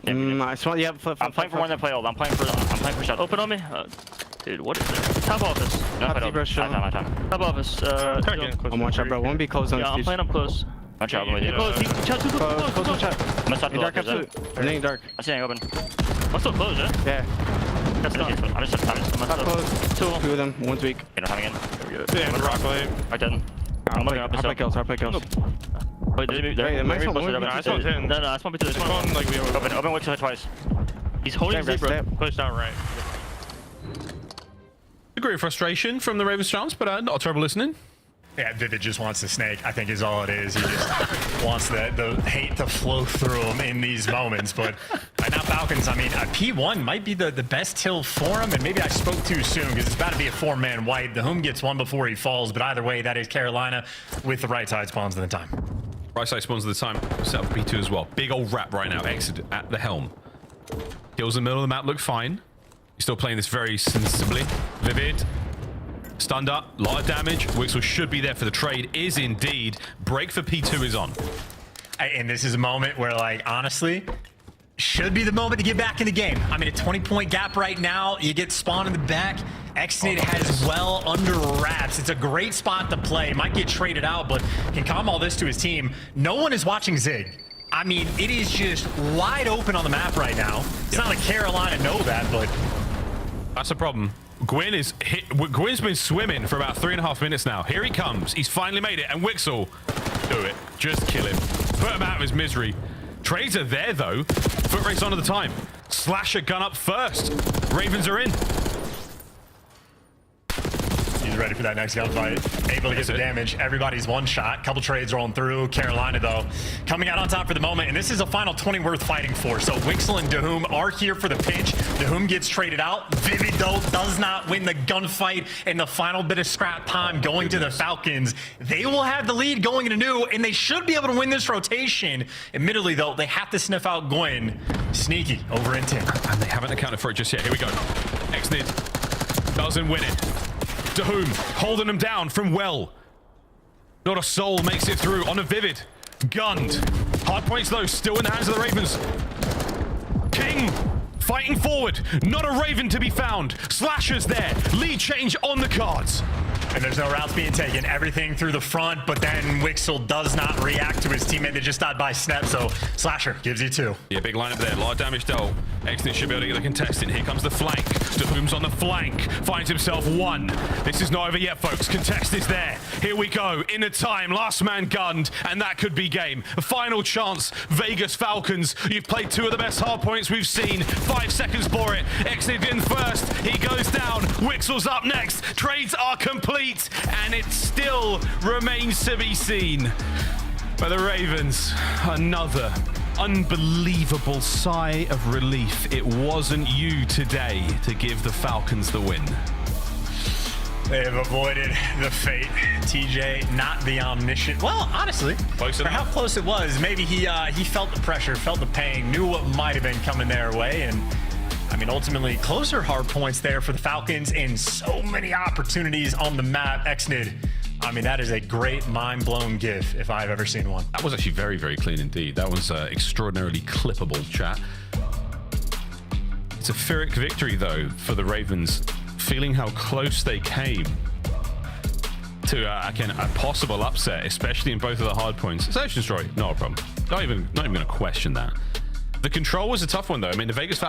I spawn. Yeah, flip. I'm playing for one that play old. I'm playing for shot. Open on me. Dude, what is this? Top office. No, my time. Top office. I'm one shot, bro. One be close on. Yeah, I'm playing up close. One shot. Close. Shot too close. Close one shot. I'm gonna stop the dark. Absolute. I'm dark. I'm staying open. I'm still close, yeah? Yeah. That's not. I'm just close. Two of them. One's weak. You're not coming in. Yeah, one rock wave. Right then. I'm moving up. Hard play kills. Wait, there might be close to I spawned in. No, I spawned between the like we open Wixel hit twice. He's holding zebra. Pushed out right. Degree of frustration from the Ravens chance, but not trouble listening. Yeah, Vivid just wants the snake, I think is all it is. He just wants the hate to flow through him in these moments. But right now, Falcons, I mean, P1 might be the best hill for him, and maybe I spoke too soon because it's about to be a 4-man wipe. The Whom gets one before he falls, but either way, that is Carolina with the right side spawns in the time. Right side spawns at the time. Set up P2 as well. Big old wrap right now. Exit at the helm. Kills in the middle of the map look fine. He's still playing this very sensibly. Vivid. Stunned up. Lot of damage. Wixel should be there for the trade. Is indeed. Break for P2 is on. And this is a moment where, like, honestly, should be the moment to get back in the game. I mean, a 20-point gap right now. You get spawned in the back. Exnid has well under wraps. It's a great spot to play. Might get traded out, but can calm all this to his team. No one is watching Zig. I mean, it is just wide open on the map right now. It's not like Carolina know that, but that's a problem. Gwyn's been swimming for about 3.5 minutes now. Here he comes. He's finally made it, and Wixel, do it. Just kill him. Put him out of his misery. Trades are there, though. Foot race on at the time. Slasher gun up first. Ravens are in. He's ready for that next gunfight. Able to get the damage. Everybody's one shot. Couple trades rolling through. Carolina, though, coming out on top for the moment. And this is a final 20 worth fighting for. So Wixel and Dahum are here for the pinch. Dahum gets traded out. Vivid, though, does not win the gunfight in the final bit of scrap time going to the Falcons. They will have the lead going into new, and they should be able to win this rotation. Admittedly, though, they have to sniff out Gwyn. Sneaky over in 10. And they haven't accounted for it just yet. Here we go. Exnid doesn't win it. Dahum holding him down from well. Not a soul makes it through on a Vivid. Gunned. Hard points though, still in the hands of the Ravens. King fighting forward. Not a Raven to be found. Slasher's there. Lead change on the cards. And there's no routes being taken. Everything through the front, but then Wixel does not react to his teammate that just died by Snap, so Slasher gives you 2. Yeah, big lineup there. A lot of damage dealt. Exnit should be able to get the contestant. Here comes the flank. Dahum's on the flank. Finds himself one. This is not over yet, folks. Contest is there. Here we go. In the time. Last man gunned. And that could be game. A final chance. Vegas Falcons. You've played two of the best hard points we've seen. 5 seconds for it. Exnit in first. He goes down. Wixel's up next. Trades are complete. And it still remains to be seen. By the Ravens, another unbelievable sigh of relief. It wasn't you today to give the Falcons the win. They have avoided the fate. TJ, not the omniscient. Well, honestly, Close for enough. how close it was, maybe he felt the pressure, felt the pain, knew what might have been coming their way, and I mean, ultimately, closer hard points there for the Falcons and so many opportunities on the map. Exnid, I mean, that is a great mind-blown GIF if I've ever seen one. That was actually very, very clean indeed. That was extraordinarily clippable, chat. It's a Pyrrhic victory, though, for the Ravens, feeling how close they came to, again, a possible upset, especially in both of the hard points. Search and destroy, not a problem. Not even going to question that. The control was a tough one, though. I mean, the Vegas Falcons